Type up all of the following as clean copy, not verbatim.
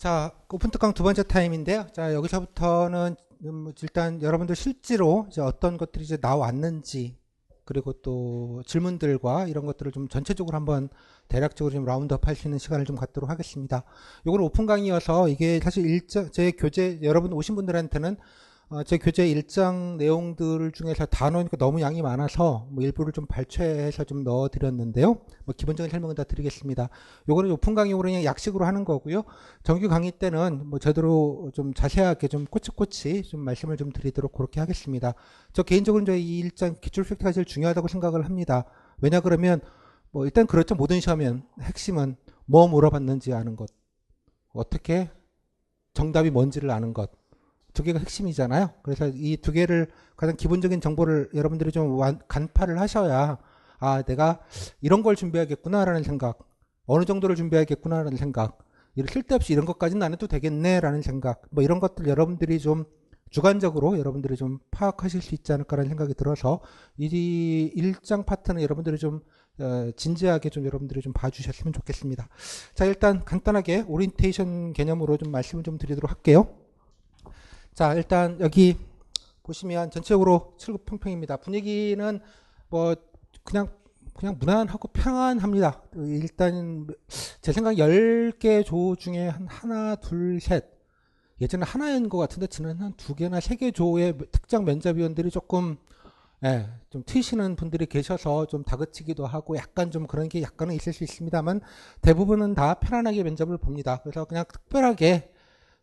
자, 오픈 특강 두 번째 타임인데요. 자, 여기서부터는 일단 여러분들 실제로 이제 어떤 것들이 이제 나왔는지, 그리고 또 질문들과 이런 것들을 좀 전체적으로 한번 대략적으로 좀 라운드업 할 수 있는 시간을 좀 갖도록 하겠습니다. 요거는 오픈 강의여서 이게 사실 제 교재, 여러분 오신 분들한테는 제 교재 일장 내용들 중에서 다 넣으니까 너무 양이 많아서 뭐 일부를 좀 발췌해서 좀 넣어드렸는데요. 뭐 기본적인 설명은 다 드리겠습니다. 요거는 오픈 강의로 그냥 약식으로 하는 거고요. 정규 강의 때는 뭐 제대로 좀 자세하게 좀 꼬치꼬치 좀 말씀을 좀 드리도록 그렇게 하겠습니다. 저 개인적으로 이제 이 일장 기출 팩트가 제일 중요하다고 생각을 합니다. 왜냐 그러면 뭐 일단 그렇죠. 모든 시험은 핵심은 뭐 물어봤는지 아는 것, 어떻게 정답이 뭔지를 아는 것. 두 개가 핵심이잖아요. 그래서 이 두 개를 가장 기본적인 정보를 여러분들이 좀 간파를 하셔야 아 내가 이런 걸 준비하겠구나라는 생각, 어느 정도를 준비하겠구나라는 생각, 쓸데없이 이런 것까지는 안 해도 되겠네라는 생각, 뭐 이런 것들 여러분들이 좀 주관적으로 여러분들이 좀 파악하실 수 있지 않을까라는 생각이 들어서 이 일장 파트는 여러분들이 좀 진지하게 좀 여러분들이 좀 봐주셨으면 좋겠습니다. 자, 일단 간단하게 오리엔테이션 개념으로 좀 말씀을 좀 드리도록 할게요. 자, 일단 여기 보시면 전체적으로 7급 평평입니다. 분위기는 뭐 그냥 무난하고 평안합니다. 일단 제 생각 10개 조 중에 한 하나, 둘, 셋. 예전에 하나인 것 같은데 지난 한 2개나 3개 조의 특정 면접위원들이 조금 좀 튀시는 분들이 계셔서 좀 다그치기도 하고 약간 좀 그런 게 약간은 있을 수 있습니다만 대부분은 다 편안하게 면접을 봅니다. 그래서 그냥 특별하게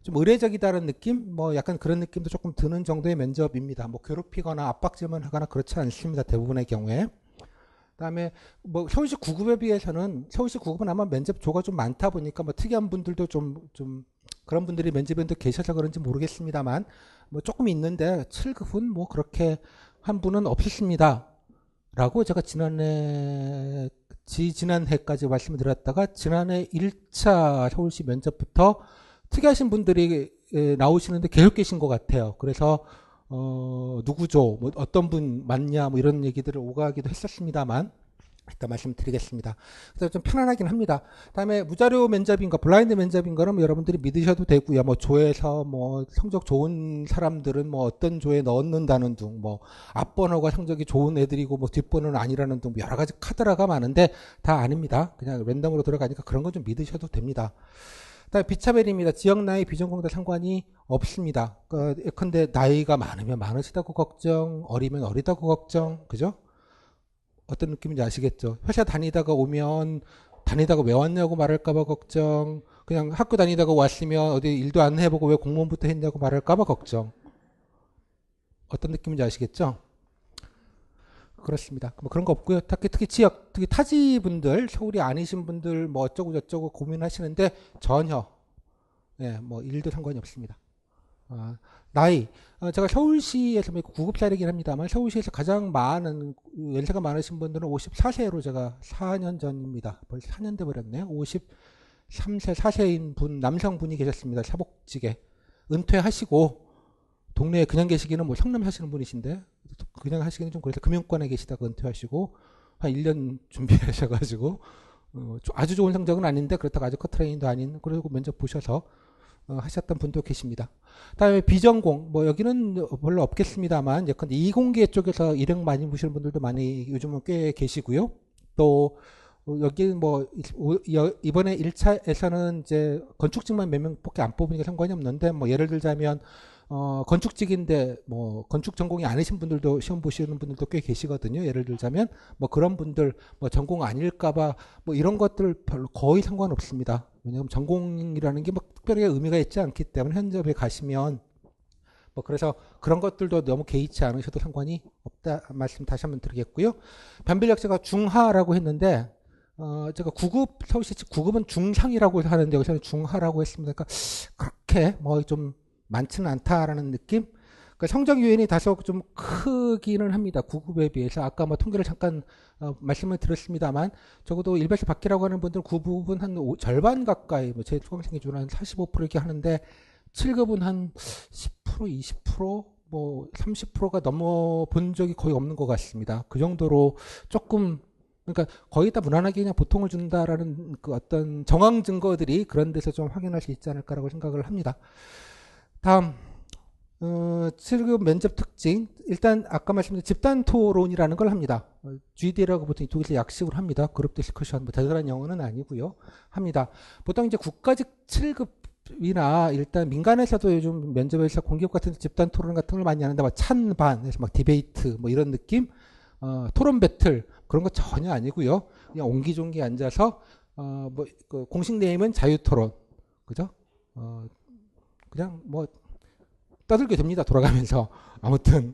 좀 의례적이다는 느낌? 뭐 약간 그런 느낌도 조금 드는 정도의 면접입니다. 뭐 괴롭히거나 압박질만 하거나 그렇지 않습니다. 대부분의 경우에. 그다음에 뭐 서울시 9급에 비해서는 서울시 9급은 아마 면접 조가 좀 많다 보니까 뭐 특이한 분들도 좀 그런 분들이 면접위원도 계셔서 그런지 모르겠습니다만 뭐 조금 있는데 7급은 뭐 그렇게 한 분은 없었습니다. 라고 제가 지난해까지 말씀을 드렸다가 지난해 1차 서울시 면접부터 특이하신 분들이 나오시는데 계속 계신 것 같아요. 그래서 누구죠? 뭐 어떤 분 맞냐? 뭐 이런 얘기들을 오가기도 했었습니다만 일단 말씀드리겠습니다. 그래서 좀 편안하긴 합니다. 그다음에 무자료 면접인가 블라인드 면접인 거는 뭐 여러분들이 믿으셔도 되고요. 뭐 조에서 뭐 성적 좋은 사람들은 뭐 어떤 조에 넣는다는 등, 뭐 앞번호가 성적이 좋은 애들이고 뭐 뒷번호는 아니라는 등 여러 가지 카드라가 많은데 다 아닙니다. 그냥 랜덤으로 들어가니까 그런 건 좀 믿으셔도 됩니다. 그다음에 비차별입니다. 지역 나이 비전공과 상관이 없습니다. 예컨대 나이가 많으면 많으시다고 걱정, 어리면 어리다고 걱정, 그죠? 어떤 느낌인지 아시겠죠? 회사 다니다가 오면 다니다가 왜 왔냐고 말할까봐 걱정, 그냥 학교 다니다가 왔으면 어디 일도 안 해보고 왜 공무원부터 했냐고 말할까봐 걱정. 어떤 느낌인지 아시겠죠? 그렇습니다. 뭐 그런 거 없고요. 특히 지역, 특히 타지 분들, 서울이 아니신 분들 뭐 어쩌고 저쩌고 고민하시는데 전혀 뭐 일도 상관이 없습니다. 나이, 제가 서울시에서 9급 사례긴 합니다만 서울시에서 가장 많은 연세가 많으신 분들은 54세로 제가 4년 전입니다. 벌써 4년 돼 버렸네요. 53세, 4세인 분 남성분이 계셨습니다. 사복직에 은퇴하시고 동네에 그냥 계시기는 뭐 성남 사시는 분이신데 그냥 하시기는 좀 그래서 금융권에 계시다가 은퇴하시고 한 1년 준비하셔가지고 아주 좋은 성적은 아닌데 그렇다고 아주 커트레인도 아닌 그리고 면접 보셔서 하셨던 분도 계십니다. 다음에 비전공 뭐 여기는 별로 없겠습니다만 예컨대 이공계 쪽에서 일행 많이 보시는 분들도 많이 요즘은 꽤 계시고요. 또 여기 뭐 이번에 1차에서는 이제 건축직만 몇 명밖에 안 뽑으니까 상관이 없는데 뭐 예를 들자면 건축직인데 뭐 건축 전공이 아니신 분들도 시험 보시는 분들도 꽤 계시거든요. 예를 들자면 뭐 그런 분들 뭐 전공 아닐까봐 뭐 이런 것들 별로 거의 상관없습니다. 왜냐하면 전공이라는 게 뭐 특별히 의미가 있지 않기 때문에 현접에 가시면 뭐 그래서 그런 것들도 너무 개의치 않으셔도 상관이 없다 말씀 다시 한번 드리겠고요. 변별력 제가 중하라고 했는데 제가 9급 서울시 9급은 중상이라고 하는데 여기서는 중하라고 했습니다. 그러니까 그렇게 뭐 좀 많지는 않다라는 느낌. 그러니까 성적 요인이 다소 좀 크기는 합니다. 9급에 비해서 아까 뭐 통계를 잠깐 말씀을 드렸습니다만 적어도 일반시 밖이라고 하는 분들 9급은 한 절반 가까이 뭐 제 수강생 기준으로 한 45% 이렇게 하는데 7급은 한 10%, 20%뭐 30%가 넘어 본 적이 거의 없는 것 같습니다. 그 정도로 조금 그러니까 거의 다 무난하게 그냥 보통을 준다라는 그 어떤 정황 증거들이 그런 데서 좀 확인할 수 있지 않을까라고 생각을 합니다. 다음 7급 면접 특징. 일단 아까 말씀드린 집단 토론이라는 걸 합니다. GD라고 보통 이쪽에서 약식으로 합니다. 그룹 디스커션, 뭐 대단한 영어는 아니고요. 합니다. 보통 이제 국가직 7급이나 일단 민간에서도 요즘 면접에서 공기업 같은 집단 토론 같은 걸 많이 하는데 막 찬반, 막 디베이트 뭐 이런 느낌, 토론 배틀 그런 거 전혀 아니고요. 그냥 옹기종기 앉아서 그 공식 네임은 자유토론, 그죠? 그냥 뭐 떠들게 됩니다. 돌아가면서. 아무튼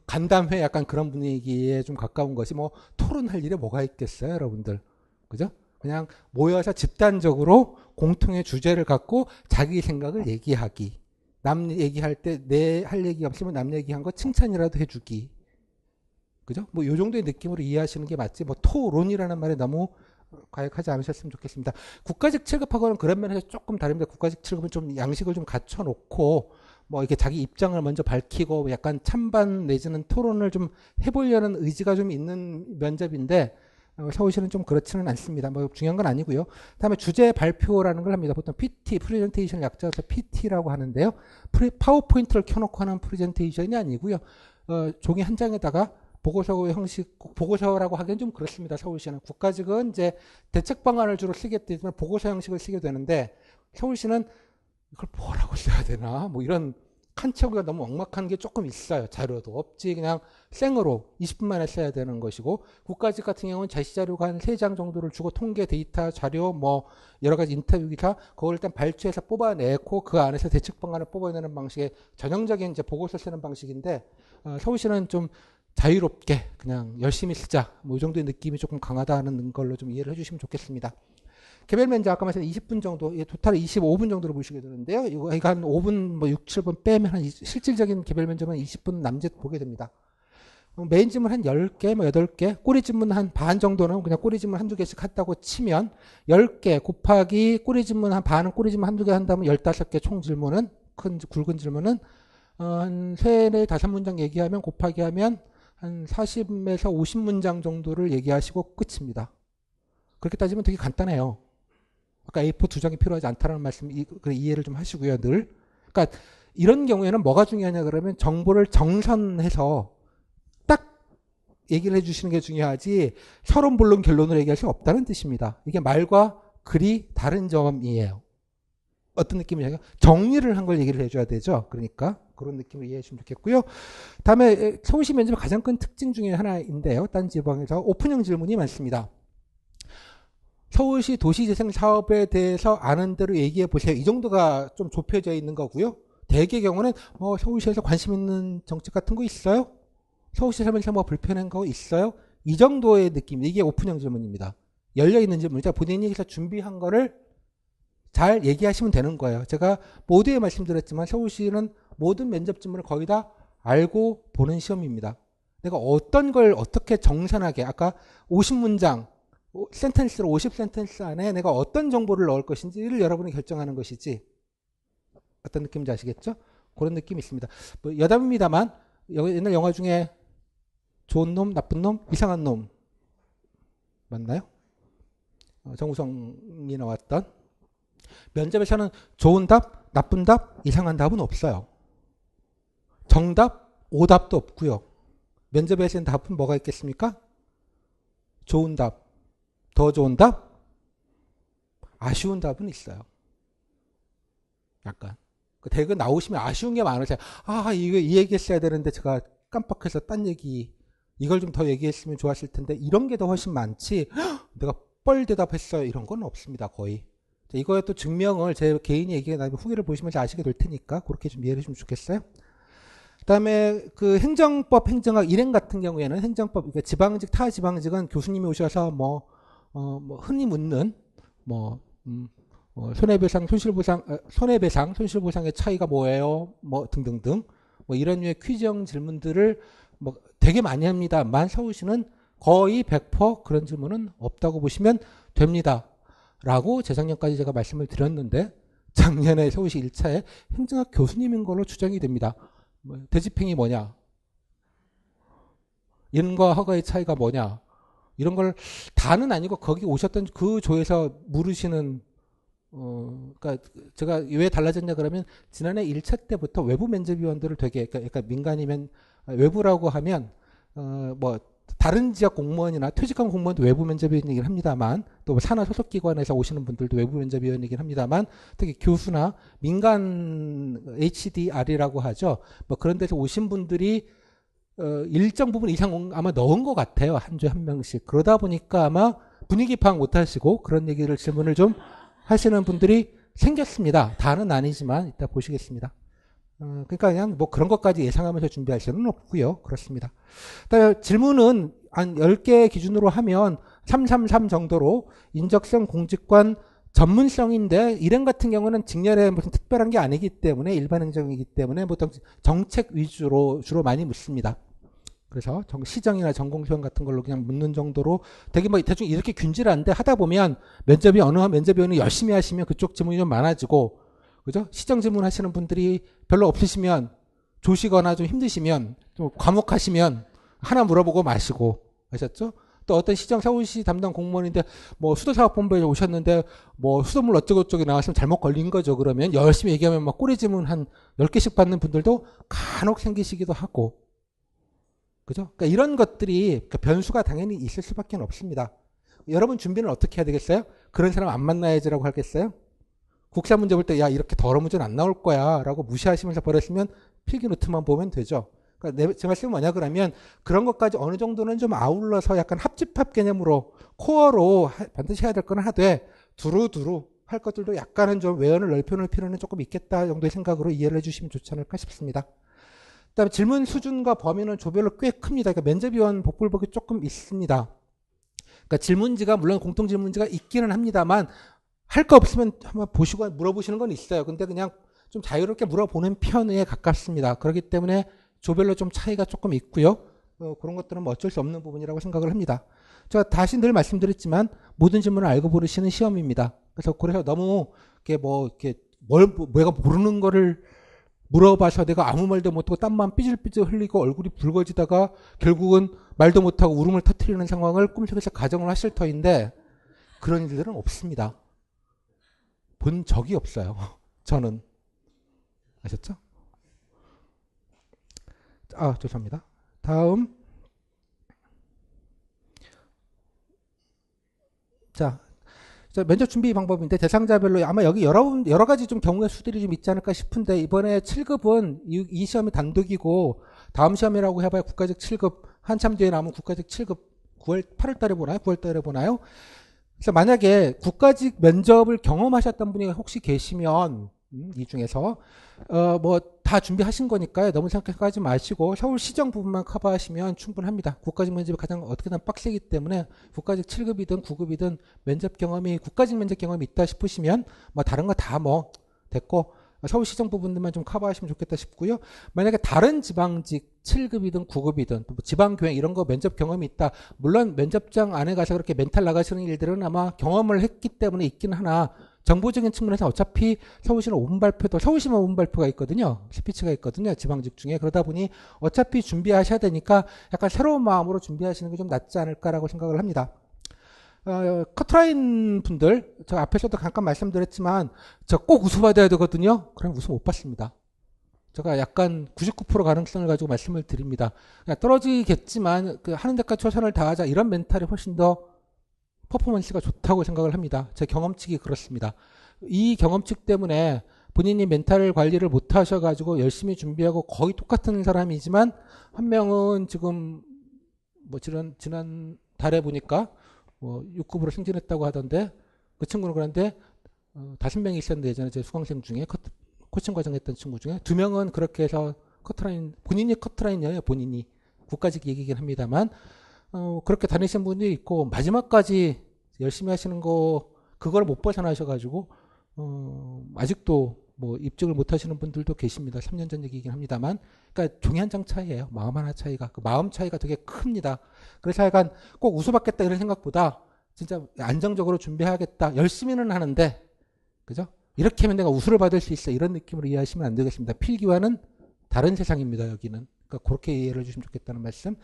간담회 약간 그런 분위기에 좀 가까운 것이 뭐 토론할 일에 뭐가 있겠어요, 여러분들. 그죠? 그냥 모여서 집단적으로 공통의 주제를 갖고 자기 생각을 얘기하기. 남 얘기할 때 내 할 얘기 없으면 남 얘기한 거 칭찬이라도 해주기. 그죠? 뭐 요 정도의 느낌으로 이해하시는 게 맞지. 뭐 토론이라는 말에 너무 과역하지 않으셨으면 좋겠습니다. 국가직 7급하고는 그런 면에서 조금 다릅니다. 국가직 7급은 좀 양식을 좀 갖춰놓고 뭐 이렇게 자기 입장을 먼저 밝히고 약간 찬반 내지는 토론을 좀 해보려는 의지가 좀 있는 면접인데 서울시는 좀 그렇지는 않습니다. 뭐 중요한 건 아니고요. 다음에 주제 발표라는 걸 합니다. 보통 PT, 프레젠테이션 약자에서 PT라고 하는데요. 파워포인트를 켜놓고 하는 프레젠테이션이 아니고요. 종이 한 장에다가 보고서 형식, 보고서라고 하기엔 좀 그렇습니다. 서울시는. 국가직은 이제 대책 방안을 주로 쓰기 때문에 보고서 형식을 쓰게 되는데 서울시는 이걸 뭐라고 써야 되나? 뭐 이런 칸체고가 너무 막막한 게 조금 있어요. 자료도 없지. 그냥 생으로 20분 만에 써야 되는 것이고 국가직 같은 경우는 제시자료가 한 3장 정도를 주고 통계 데이터 자료 뭐 여러 가지 인터뷰 기사 그걸 일단 발췌해서 뽑아내고 그 안에서 대책 방안을 뽑아내는 방식의 전형적인 이제 보고서 쓰는 방식인데 서울시는 좀 자유롭게 그냥 열심히 쓰자 뭐 이 정도의 느낌이 조금 강하다는 걸로 좀 이해를 해주시면 좋겠습니다. 개별 면접 아까 말씀 20분 정도, 토탈 25분 정도로 보시게 되는데요. 이거 한 5분, 뭐 6, 7분 빼면 한 실질적인 개별 면접은 20분 남짓 보게 됩니다. 메인 질문 한 10개, 뭐 8개, 꼬리 질문 한 반 정도는 그냥 꼬리 질문 한두 개씩 한다고 치면 10개 곱하기 꼬리 질문 한 반은 꼬리 질문 한두 개 한다면 15개 총 질문은 큰 굵은 질문은 한 3, 4, 5문장 얘기하면 곱하기 하면 한 40에서 50문장 정도를 얘기하시고 끝입니다. 그렇게 따지면 되게 간단해요. 아까 A4 2장이 필요하지 않다는 말씀 이해를 좀 하시고요. 늘. 그러니까 이런 경우에는 뭐가 중요하냐 그러면 정보를 정선해서 딱 얘기를 해주시는 게 중요하지 서론 본론 결론을 얘기할 수 없다는 뜻입니다. 이게 말과 글이 다른 점이에요. 어떤 느낌이냐면 정리를 한 걸 얘기를 해줘야 되죠. 그러니까 그런 느낌을 이해해 주시면 좋겠고요. 다음에 서울시 면접의 가장 큰 특징 중에 하나인데요. 딴 지방에서 오픈형 질문이 많습니다. 서울시 도시재생 사업에 대해서 아는 대로 얘기해 보세요. 이 정도가 좀 좁혀져 있는 거고요. 대개 경우는 뭐 서울시에서 관심 있는 정책 같은 거 있어요? 서울시 살면서 뭐 불편한 거 있어요? 이 정도의 느낌. 이게 오픈형 질문입니다. 열려있는 질문이죠. 본인이 해서 준비한 거를 잘 얘기하시면 되는 거예요. 제가 모두에 말씀드렸지만 서울시는 모든 면접 질문을 거의 다 알고 보는 시험입니다. 내가 어떤 걸 어떻게 정선하게 아까 50문장 센텐스로 50센텐스 안에 내가 어떤 정보를 넣을 것인지를 여러분이 결정하는 것이지 어떤 느낌인지 아시겠죠? 그런 느낌이 있습니다. 뭐 여담입니다만 옛날 영화 중에 좋은 놈, 나쁜 놈, 이상한 놈 맞나요? 정우성이 나왔던 면접에서는 좋은 답, 나쁜 답, 이상한 답은 없어요. 정답, 오답도 없고요. 면접에서는 답은 뭐가 있겠습니까? 좋은 답, 더 좋은 답, 아쉬운 답은 있어요. 약간. 대개 나오시면 아쉬운 게 많으세요. 이거 이 얘기 했어야 되는데 제가 깜빡해서 딴 얘기, 이걸 좀 더 얘기했으면 좋았을 텐데, 이런 게 더 훨씬 많지, 내가 뻘 대답했어요. 이런 건 없습니다. 거의. 이거에 또 증명을 제 개인이 얘기해 나면 후기를 보시면서 아시게 될 테니까, 그렇게 좀 이해해 주시면 좋겠어요. 그 다음에 그 행정법, 행정학, 일행 같은 경우에는 행정법, 그러니까 지방직, 타 지방직은 교수님이 오셔서 뭐 흔히 묻는 손해배상, 손해배상, 손실보상의 차이가 뭐예요? 뭐 등등등. 뭐 이런 류의 퀴즈형 질문들을 뭐 되게 많이 합니다만 서울시는 거의 100% 그런 질문은 없다고 보시면 됩니다. 라고 재작년까지 제가 말씀을 드렸는데 작년에 서울시 1차에 행정학 교수님인 걸로 추정이 됩니다. 대집행이 뭐냐? 인과 허가의 차이가 뭐냐? 이런 걸 다는 아니고 거기 오셨던 그 조에서 물으시는 그러니까 제가 왜 달라졌냐 그러면 지난해 1차 때부터 외부 면접위원들을 되게 그러니까 민간이면 외부라고 하면 뭐 다른 지역 공무원이나 퇴직한 공무원도 외부 면접위원이긴 합니다만 또 산하 소속 기관에서 오시는 분들도 외부 면접위원이긴 합니다만 특히 교수나 민간 HDR이라고 하죠. 뭐 그런 데서 오신 분들이 일정 부분 이상 아마 넣은 것 같아요. 한 주에 한 명씩. 그러다 보니까 아마 분위기 파악 못 하시고 그런 얘기를 질문을 좀 하시는 분들이 생겼습니다. 다는 아니지만 이따 보시겠습니다. 그러니까 그냥 뭐 그런 것까지 예상하면서 준비할 필요는 없고요. 그렇습니다. 질문은 한 10개 기준으로 하면 333 정도로 인적성, 공직관, 전문성인데 일행 같은 경우는 직렬에 무슨 특별한 게 아니기 때문에 일반 행정이기 때문에 보통 정책 위주로 주로 많이 묻습니다. 그래서 시정이나 전공시험 같은 걸로 그냥 묻는 정도로 되게 뭐 대충 이렇게 균질한데 하다 보면 어느 면접위원이 열심히 하시면 그쪽 질문이 좀 많아지고 그죠? 시정 질문 하시는 분들이 별로 없으시면 조시거나 좀 힘드시면 좀 과묵하시면 하나 물어보고 마시고 아셨죠? 또 어떤 시정 서울시 담당 공무원인데 뭐 수도사업본부에 오셨는데 뭐 수돗물 어쩌고저쩌고 나왔으면 잘못 걸린 거죠. 그러면 열심히 얘기하면 막 꼬리 질문 한 10개씩 받는 분들도 간혹 생기시기도 하고 그죠? 그러니까 이런 것들이 변수가 당연히 있을 수밖에 없습니다. 여러분 준비는 어떻게 해야 되겠어요? 그런 사람 안 만나야지라고 하겠어요? 국사 문제 볼 때 야 이렇게 더러운 문제는 안 나올 거야 라고 무시하시면서 버렸으면 필기 노트만 보면 되죠. 그러니까 제 말씀은 뭐냐 그러면 그런 것까지 어느 정도는 좀 아울러서 약간 합집합 개념으로 코어로 반드시 해야 될 건 하되 두루두루 할 것들도 약간은 좀 외연을 넓혀놓을 필요는 조금 있겠다 정도의 생각으로 이해를 해주시면 좋지 않을까 싶습니다. 그다음에 질문 수준과 범위는 조별로 꽤 큽니다. 그러니까 면접위원 복불복이 조금 있습니다. 그러니까 질문지가 물론 공통 질문지가 있기는 합니다만 할 거 없으면 한번 보시고 물어보시는 건 있어요. 근데 그냥 좀 자유롭게 물어보는 편에 가깝습니다. 그렇기 때문에 조별로 좀 차이가 조금 있고요. 그런 것들은 뭐 어쩔 수 없는 부분이라고 생각을 합니다. 제가 다시 늘 말씀드렸지만 모든 질문을 알고 보시는 시험입니다. 그래서 너무 이렇게 내가 모르는 거를 물어봐서 내가 아무 말도 못하고 땀만 삐질삐질 흘리고 얼굴이 붉어지다가 결국은 말도 못하고 울음을 터뜨리는 상황을 꿈속에서 가정을 하실 터인데 그런 일들은 없습니다. 본 적이 없어요. 저는. 아셨죠? 죄송합니다. 다음. 자, 면접 준비 방법인데 대상자별로 아마 여기 여러 가지 좀 경우의 수들이 좀 있지 않을까 싶은데 이번에 7급은 이 시험이 단독이고 다음 시험이라고 해봐야 국가직 7급 한참 뒤에 남은 국가직 7급 8월 달에 보나요? 9월 달에 보나요? 그래서 만약에 국가직 면접을 경험하셨던 분이 혹시 계시면 이 중에서 뭐 다 준비하신 거니까요. 너무 생각하지 마시고 서울시정 부분만 커버하시면 충분합니다. 국가직 면접이 가장 어떻게든 빡세기 때문에 국가직 7급이든 9급이든 국가직 면접 경험이 있다 싶으시면 뭐 다른 거 다 뭐 됐고 서울시정 부분들만 좀 커버하시면 좋겠다 싶고요. 만약에 다른 지방직 7급이든 9급이든 또 지방교회 이런 거 면접 경험이 있다. 물론 면접장 안에 가서 그렇게 멘탈 나가시는 일들은 아마 경험을 했기 때문에 있긴 하나 정보적인 측면에서 어차피 서울시는 5분 발표도 서울시만 5분 발표가 있거든요. 스피치가 있거든요. 지방직 중에. 그러다 보니 어차피 준비하셔야 되니까 약간 새로운 마음으로 준비하시는 게 좀 낫지 않을까라고 생각을 합니다. 커트라인 분들 저 앞에서도 잠깐 말씀드렸지만 저 꼭 우수받아야 되거든요. 그럼 우수 못 받습니다. 제가 약간 99% 가능성을 가지고 말씀을 드립니다. 떨어지겠지만 하는 데까지 최선을 다하자 이런 멘탈이 훨씬 더 퍼포먼스가 좋다고 생각을 합니다. 제 경험칙이 그렇습니다. 이 경험칙 때문에 본인이 멘탈 관리를 못 하셔가지고 열심히 준비하고 거의 똑같은 사람이지만 한 명은 지금 뭐 지난 달에 보니까 6급으로 승진했다고 하던데 그 친구는 그런데 5명이 있었는데 예전에 제 수강생 중에 코칭 과정 했던 친구 중에 2명은 그렇게 해서 본인이 커트라인이에요. 본인이 국가직 얘기긴 합니다만 그렇게 다니신 분이 있고 마지막까지 열심히 하시는 그걸 못 벗어나셔가지고 아직도 뭐 입직을 못 하시는 분들도 계십니다. 3년 전 얘기긴 합니다만 그러니까 종이 한 장 차이예요. 마음 하나 차이가 그 마음 차이가 되게 큽니다. 그래서 약간 꼭 우수받겠다 이런 생각보다 진짜 안정적으로 준비해야겠다 열심히는 하는데 그죠? 이렇게 하면 내가 우수를 받을 수 있어 이런 느낌으로 이해하시면 안 되겠습니다. 필기와는 다른 세상입니다. 여기는 그러니까 그렇게 이해를 해주시면 좋겠다는 말씀.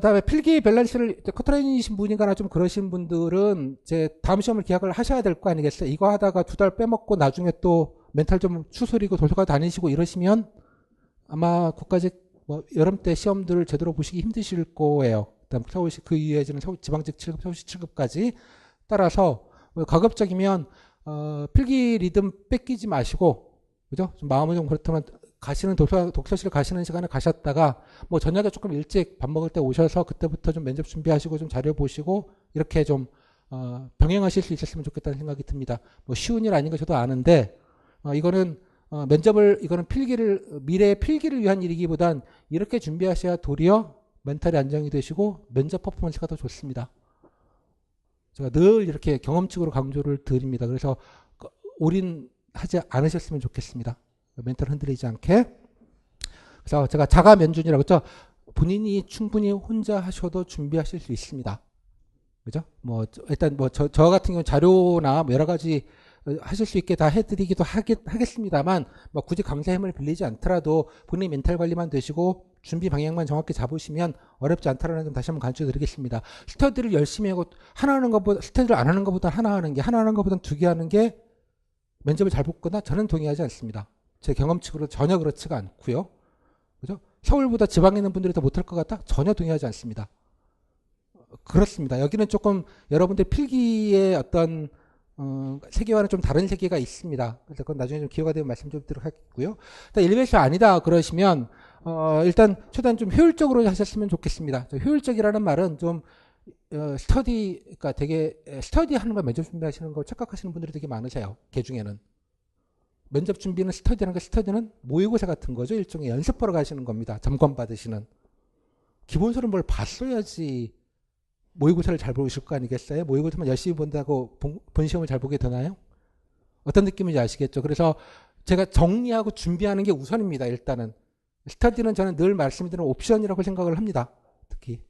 다음에 필기 밸런스를 커트라인이신 분이거나 좀 그러신 분들은 이제 다음 시험을 기약을 하셔야 될 거 아니겠어요? 이거 하다가 2달 빼먹고 나중에 또 멘탈 좀 추스리고 도서관 다니시고 이러시면 아마 국가직 뭐 여름 때 시험들을 제대로 보시기 힘드실 거예요. 그다음 서울시 그 이후에는 지방직 7급, 서울시 7급까지 따라서 가급적이면 필기 리듬 뺏기지 마시고 그죠? 좀 마음은 좀 그렇다면 가시는 독서실 가시는 시간에 가셨다가 뭐 저녁에 조금 일찍 밥 먹을 때 오셔서 그때부터 좀 면접 준비하시고 좀 자료 보시고 이렇게 좀 병행하실 수 있었으면 좋겠다는 생각이 듭니다. 뭐 쉬운 일 아닌 거 저도 아는데 이거는 이거는 미래의 필기를 위한 일이기보단 이렇게 준비하셔야 도리어 멘탈이 안정이 되시고 면접 퍼포먼스가 더 좋습니다. 제가 늘 이렇게 경험칙으로 강조를 드립니다. 그래서 올인하지 않으셨으면 좋겠습니다. 멘탈 흔들리지 않게. 그래서 제가 자가 면준이라고 했죠. 본인이 충분히 혼자 하셔도 준비하실 수 있습니다. 그죠? 뭐 일단 뭐 저 같은 경우 자료나 뭐 여러 가지 하실 수 있게 다 해드리기도 하겠습니다만 뭐 굳이 강사의 힘을 빌리지 않더라도 본인 멘탈 관리만 되시고 준비 방향만 정확히 잡으시면 어렵지 않다라는 점 다시 한번 강조드리겠습니다. 스터디를 열심히 하고 스터디를 안 하는 것보다 하나 하는 것보다 2개 하는 게 면접을 잘 붙거나 저는 동의하지 않습니다. 제 경험칙으로 전혀 그렇지가 않고요. 그죠? 서울보다 지방에 있는 분들이 더 못할 것 같다? 전혀 동의하지 않습니다. 그렇습니다. 여기는 조금 여러분들 필기의 어떤 세계와는 좀 다른 세계가 있습니다. 그래서 그건 나중에 좀 기회가 되면 말씀 좀 드리도록 하겠고요. 일단 엘리베이터 아니다 그러시면 일단 최대한 좀 효율적으로 하셨으면 좋겠습니다. 효율적이라는 말은 좀 그러니까 되게 스터디하는 거 면접 준비하시는 거 착각하시는 분들이 되게 많으세요. 개 중에는. 면접 준비는 스터디는 모의고사 같은 거죠. 일종의 연습보러 가시는 겁니다. 점검 받으시는. 기본서는 뭘 봤어야지 모의고사를 잘 보실 거 아니겠어요? 모의고사만 열심히 본다고 본 시험을 잘 보게 되나요? 어떤 느낌인지 아시겠죠? 그래서 제가 정리하고 준비하는 게 우선입니다. 일단은. 스터디는 저는 늘 말씀드리는 옵션이라고 생각을 합니다. 특히.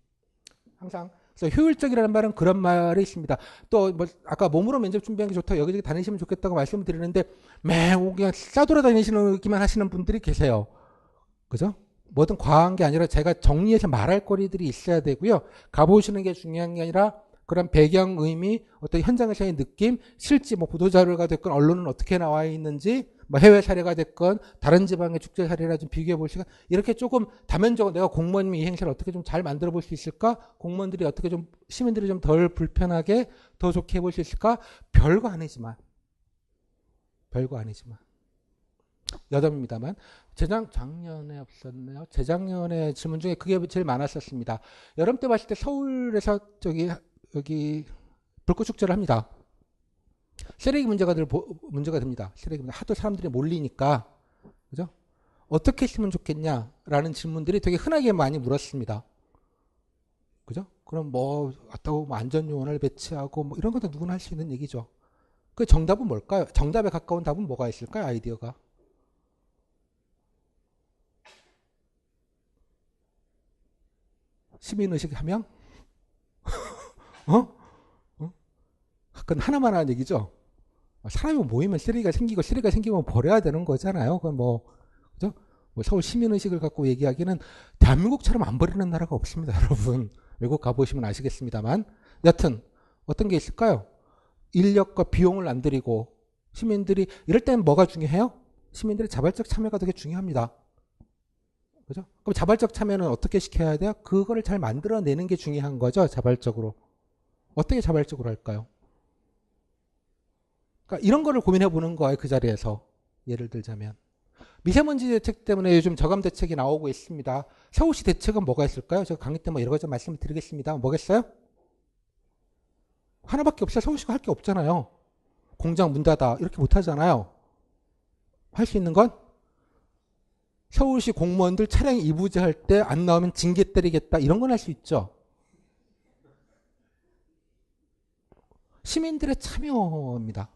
항상. 그래서 효율적이라는 말은 그런 말이 있습니다. 또 뭐 아까 몸으로 면접 준비하는 게 좋다. 여기저기 다니시면 좋겠다고 말씀을 드리는데 매우 그냥 싸돌아다니시기만 하시는 분들이 계세요. 그죠? 뭐든 과한 게 아니라 제가 정리해서 말할 거리들이 있어야 되고요. 가보시는 게 중요한 게 아니라 그런 배경 의미, 어떤 현장에서의 느낌, 실제 뭐 보도자료가 됐건 언론은 어떻게 나와 있는지, 뭐 해외 사례가 됐건 다른 지방의 축제 사례라 좀 비교해 볼 시간, 이렇게 조금 다면적으로 내가 공무원이면 이 행사를 어떻게 좀 잘 만들어 볼 수 있을까? 공무원들이 어떻게 좀 시민들이 좀 덜 불편하게 더 좋게 해볼 수 있을까? 별거 아니지만 여담입니다만 작년에 없었네요. 재작년에 질문 중에 그게 제일 많았었습니다. 여름 때 봤을 때 서울에서 여기 불꽃 축제를 합니다. 쓰레기 문제가 됩니다. 쓰레기 문제. 하도 사람들이 몰리니까 그죠? 어떻게 했으면 좋겠냐라는 질문들이 되게 흔하게 많이 물었습니다. 그죠? 그럼 뭐 안전 요원을 배치하고 뭐 이런 것도 누구나 할 수 있는 얘기죠. 그 정답은 뭘까요? 정답에 가까운 답은 뭐가 있을까요? 아이디어가. 시민의식 하면? 그건 하나만 하는 얘기죠. 사람이 모이면 쓰레기가 생기면 버려야 되는 거잖아요. 그건 그죠? 뭐 서울 시민의식을 갖고 얘기하기는 대한민국처럼 안 버리는 나라가 없습니다, 여러분. 외국 가보시면 아시겠습니다만. 여튼, 어떤 게 있을까요? 인력과 비용을 안 들이고, 시민들이, 이럴 때는 뭐가 중요해요? 시민들의 자발적 참여가 되게 중요합니다. 그죠? 그럼 자발적 참여는 어떻게 시켜야 돼요? 그거를 잘 만들어내는 게 중요한 거죠, 자발적으로. 어떻게 자발적으로 할까요? 그러니까 이런 거를 고민해 보는 거예요, 그 자리에서. 예를 들자면. 미세먼지 대책 때문에 요즘 저감 대책이 나오고 있습니다. 서울시 대책은 뭐가 있을까요? 제가 강의 때 여러 가지 말씀을 드리겠습니다. 뭐겠어요? 하나밖에 없어요. 서울시가 할 게 없잖아요. 공장 문 닫아. 이렇게 못 하잖아요. 할 수 있는 건 서울시 공무원들 차량 이부제할 때 안 나오면 징계 때리겠다. 이런 건 할 수 있죠. 시민들의 참여입니다.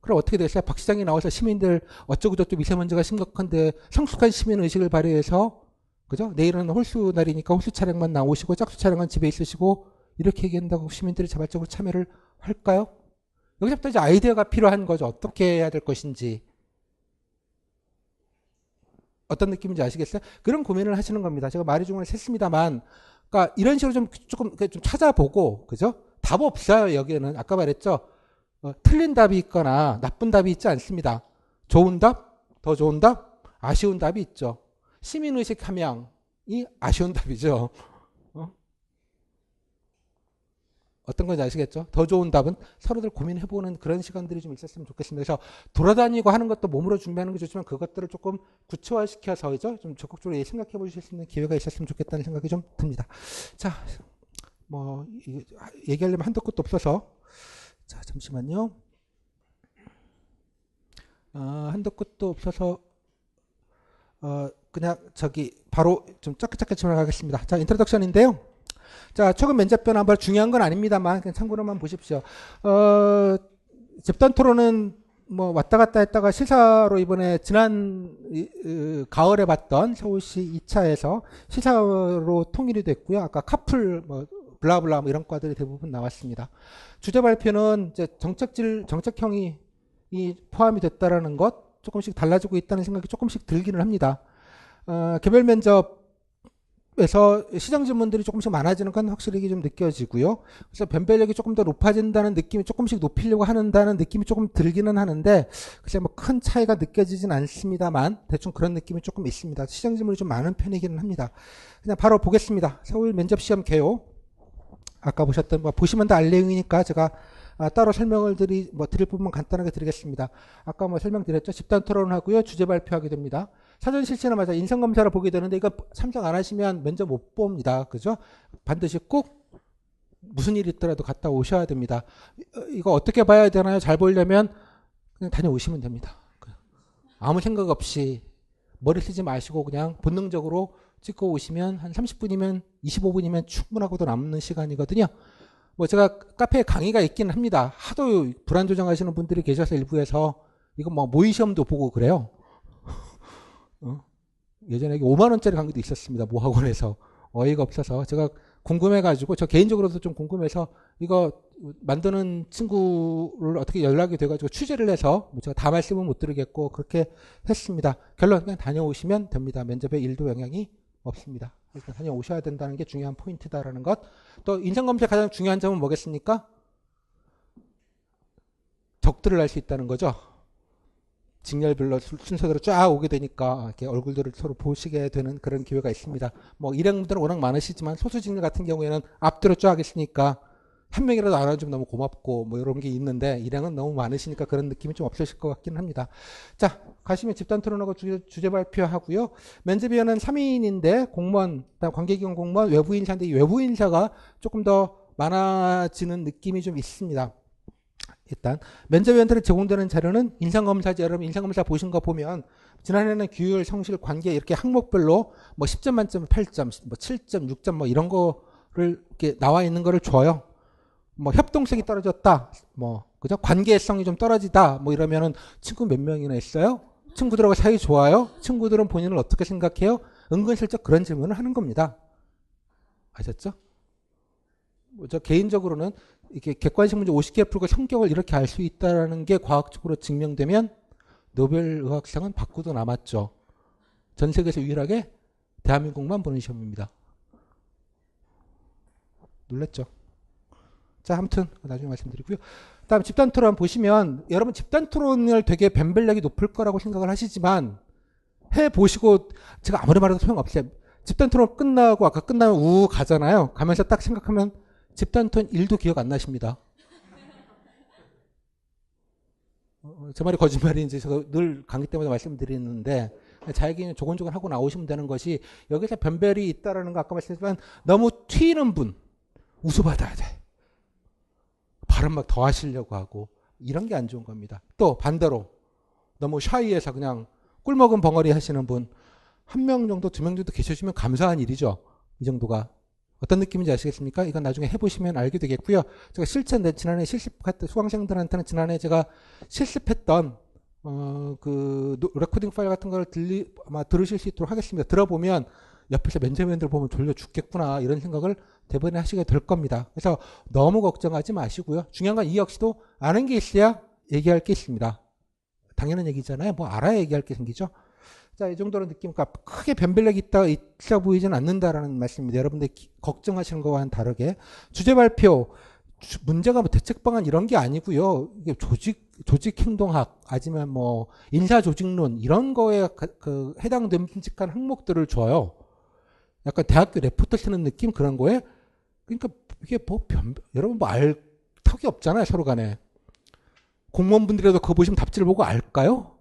그럼 어떻게 됐어요? 박 시장이 나와서 시민들 어쩌고저쩌고 미세먼지가 심각한데 성숙한 시민의식을 발휘해서 그죠? 내일은 홀수 날이니까 홀수 차량만 나오시고 짝수 차량은 집에 있으시고 이렇게 얘기한다고 시민들이 자발적으로 참여를 할까요? 여기서부터 이제 아이디어가 필요한 거죠. 어떻게 해야 될 것인지. 어떤 느낌인지 아시겠어요? 그런 고민을 하시는 겁니다. 제가 말이 중간에 샜습니다만 그러니까 이런 식으로 조금 좀 찾아보고, 그죠? 답 없어요, 여기에는. 아까 말했죠? 틀린 답이 있거나 나쁜 답이 있지 않습니다. 좋은 답, 더 좋은 답, 아쉬운 답이 있죠. 시민의식 함양이 아쉬운 답이죠. 어떤 건지 아시겠죠? 더 좋은 답은 서로들 고민해보는 그런 시간들이 좀 있었으면 좋겠습니다. 그래서 돌아다니고 하는 것도 몸으로 준비하는 게 좋지만 그것들을 조금 구체화시켜서 좀 적극적으로 생각해 보실 수 있는 기회가 있었으면 좋겠다는 생각이 좀 듭니다. 자, 뭐 얘기하려면 한도 끝도 없어서 자 잠시만요. 한도 끝도 없어서 그냥 바로 좀 짧게 진행하겠습니다. 자, 인트로덕션인데요. 자, 최근 면접변 한번 중요한 건 아닙니다만 그냥 참고로만 보십시오. 집단 토론은 뭐 왔다 갔다 했다가 시사로 이번에 지난 가을에 봤던 서울시 2차에서 시사로 통일이 됐고요. 아까 카풀 뭐 블라블라 뭐 이런 과들이 대부분 나왔습니다. 주제 발표는 이제 정책형이 포함이 됐다라는 것 조금씩 달라지고 있다는 생각이 조금씩 들기는 합니다. 개별 면접에서 시장 질문들이 조금씩 많아지는 건 확실히 좀 느껴지고요. 그래서 변별력이 조금 더 높아진다는 느낌이 조금씩 높이려고 한다는 느낌이 조금 들기는 하는데 글쎄 뭐 큰 차이가 느껴지진 않습니다만 대충 그런 느낌이 조금 있습니다. 시장 질문이 좀 많은 편이기는 합니다. 그냥 바로 보겠습니다. 서울 면접시험 개요. 아까 보셨던 보시면 다 알 내용이니까 제가 따로 설명을 드릴 부분 간단하게 드리겠습니다. 아까 설명드렸죠. 집단 토론을 하고요. 주제 발표하게 됩니다. 사전 실시하자마자 인성검사를 보게 되는데 이거 참석 안 하시면 면접 못 봅니다. 그죠? 반드시 꼭 무슨 일이 있더라도 갔다 오셔야 됩니다. 이거 어떻게 봐야 되나요? 잘 보려면 그냥 다녀오시면 됩니다. 아무 생각 없이 머리 쓰지 마시고 그냥 본능적으로 찍고 오시면 한 30분이면 25분이면 충분하고도 남는 시간이거든요. 제가 카페에 강의가 있긴 합니다. 하도 불안 조정하시는 분들이 계셔서 일부에서 이거 모의 시험도 보고 그래요. 예전에 5만 원짜리 강의도 있었습니다. 모 학원에서 어이가 없어서 제가 궁금해가지고 저 개인적으로도 좀 궁금해서 이거 만드는 친구를 어떻게 연락이 돼가지고 취재를 해서 제가 다 말씀은 못 드리겠고 그렇게 했습니다. 결론 그냥 다녀오시면 됩니다. 면접에 일도 영향이 없습니다. 일단 다녀오셔야 된다는 게 중요한 포인트다라는 것. 또 인성검사의 가장 중요한 점은 뭐겠습니까? 적들을 알 수 있다는 거죠. 직렬별로 순서대로 쫙 오게 되니까 이렇게 얼굴들을 서로 보시게 되는 그런 기회가 있습니다. 일행분들은 워낙 많으시지만 소수직렬 같은 경우에는 앞뒤로 쫙 있으니까 한 명이라도 안 와주면 너무 고맙고 이런 게 있는데 일행은 너무 많으시니까 그런 느낌이 좀 없으실 것 같긴 합니다. 자, 가시면 집단 토론하고 주제 발표하고요. 면접위원은 3인인데 공무원, 관계기관 공무원, 외부 인사인데 이 외부 인사가 조금 더 많아지는 느낌이 좀 있습니다. 일단 면접위원들에 제공되는 자료는 인성검사지. 여러분 인성검사 보신 거 보면 지난해는 규율, 성실, 관계 이렇게 항목별로 10점 만점 8점, 7점, 6점 이런 거를 이렇게 나와 있는 거를 줘요. 협동성이 떨어졌다, 그죠? 관계성이 좀 떨어지다, 이러면은 친구 몇 명이나 있어요? 친구들하고 사이 좋아요? 친구들은 본인을 어떻게 생각해요? 은근슬쩍 그런 질문을 하는 겁니다. 아셨죠? 저 개인적으로는 이렇게 객관식 문제 50개 풀고 성격을 이렇게 알 수 있다는 게 과학적으로 증명되면 노벨 의학상은 받고도 남았죠. 전 세계에서 유일하게 대한민국만 보는 시험입니다. 놀랬죠? 자, 아무튼 나중에 말씀드리고요. 다음 집단 토론 보시면 여러분 집단 토론을 되게 변별력이 높을 거라고 생각을 하시지만 해보시고 제가 아무리 말해도 소용없어요. 집단 토론 끝나고 아까 끝나면 가잖아요. 가면서 딱 생각하면 집단 토론 1도 기억 안 나십니다. 제 말이 거짓말인지 제가 늘 강의 때마다 말씀드리는데 자기는 조곤조곤 하고 나오시면 되는 것이 여기서 변별이 있다라는 거 아까 말씀드렸지만 너무 튀는 분 우수받아야 돼. 발음 더 하시려고 하고 이런 게 안 좋은 겁니다. 또 반대로 너무 샤이해서 그냥 꿀먹은 벙어리 하시는 분 한 명 정도, 2명 정도 계셔주시면 감사한 일이죠. 이 정도가. 어떤 느낌인지 아시겠습니까? 이건 나중에 해보시면 알게 되겠고요. 제가 지난해 실습했던 수강생들한테는 지난해 제가 실습했던 레코딩 파일 같은 걸 아마 들으실 수 있도록 하겠습니다. 들어보면 옆에서 면접위원들 보면 졸려 죽겠구나 이런 생각을 대부분 하시게 될 겁니다. 그래서 너무 걱정하지 마시고요. 중요한 건 이 역시도 아는 게 있어야 얘기할 게 있습니다. 당연한 얘기잖아요. 알아야 얘기할 게 생기죠. 자, 이 정도로 느낌, 그러니까 크게 변별력이 있어 보이지는 않는다라는 말씀입니다. 여러분들이 걱정하시는 거와는 다르게. 주제 발표, 문제가 뭐 대책 방안 이런 게 아니고요. 이게 조직 행동학, 아니면 뭐 인사 조직론 이런 거에 해당됨직한 항목들을 줘요. 약간 대학교 레포트 쓰는 느낌 그런 거에. 그러니까 이게 뭐 여러분 뭐 알 턱이 없잖아요, 서로 간에. 공무원분들이라도 그거 보시면 답지를 보고 알까요?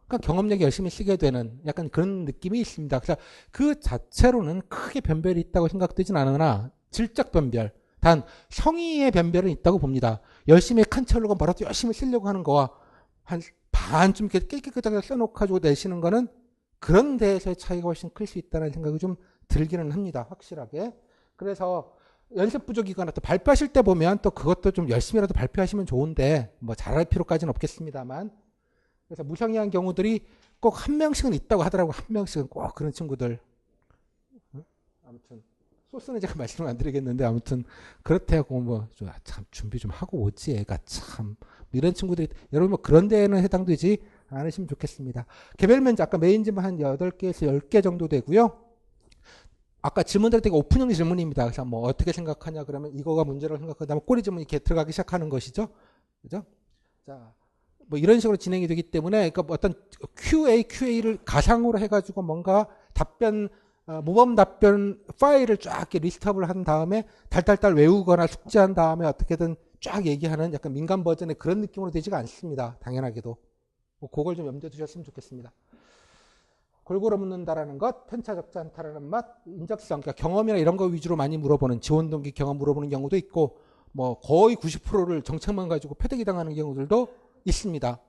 그러니까 경험력이 열심히 쓰게 되는 약간 그런 느낌이 있습니다. 그래서 그 자체로는 크게 변별이 있다고 생각되진 않으나 질적 변별, 단 성의의 변별은 있다고 봅니다. 열심히 칸철로고 뭐라도 열심히 쓰려고 하는 거와 한 반쯤 깨끗하게 써놓고 내시는 거는 그런 데에서의 차이가 훨씬 클 수 있다는 생각이 좀 들기는 합니다. 확실하게. 그래서 연습 부족이거나 또 발표하실 때 보면 또 그것도 좀 열심히라도 발표하시면 좋은데 뭐 잘할 필요까지는 없겠습니다만, 그래서 무성의한 경우들이 꼭 한 명씩은 있다고 하더라고요. 한 명씩은 꼭 그런 친구들. 아무튼 소스는 제가 말씀을 안 드리겠는데 아무튼 그렇다고 뭐 참 준비 좀 하고 오지 애가 참 이런 친구들이 여러분 뭐 그런 데에는 해당되지 않으시면 좋겠습니다. 개별 면접 아까 메인 질문 한 8개에서 10개 정도 되고요. 아까 질문 드릴 때가 오픈형 질문입니다. 그래서 뭐 어떻게 생각하냐 그러면 이거가 문제라고 생각하다면 꼬리 질문이 이렇게 들어가기 시작하는 것이죠. 그죠? 자, 뭐 이런 식으로 진행이 되기 때문에 그러니까 어떤 QA를 가상으로 해가지고 뭔가 답변 모범 답변 파일을 쫙 이렇게 리스트업을 한 다음에 달달달 외우거나 숙지한 다음에 어떻게든 쫙 얘기하는 약간 민간 버전의 그런 느낌으로 되지가 않습니다. 당연하게도. 뭐 그걸 좀 염두에 두셨으면 좋겠습니다. 골고루 묻는다라는 것, 편차적지 않다라는 맛, 인적성, 그러니까 경험이나 이런 거 위주로 많이 물어보는 지원 동기 경험 물어보는 경우도 있고 뭐 거의 90%를 정책만 가지고 패대기 당하는 경우들도 있습니다.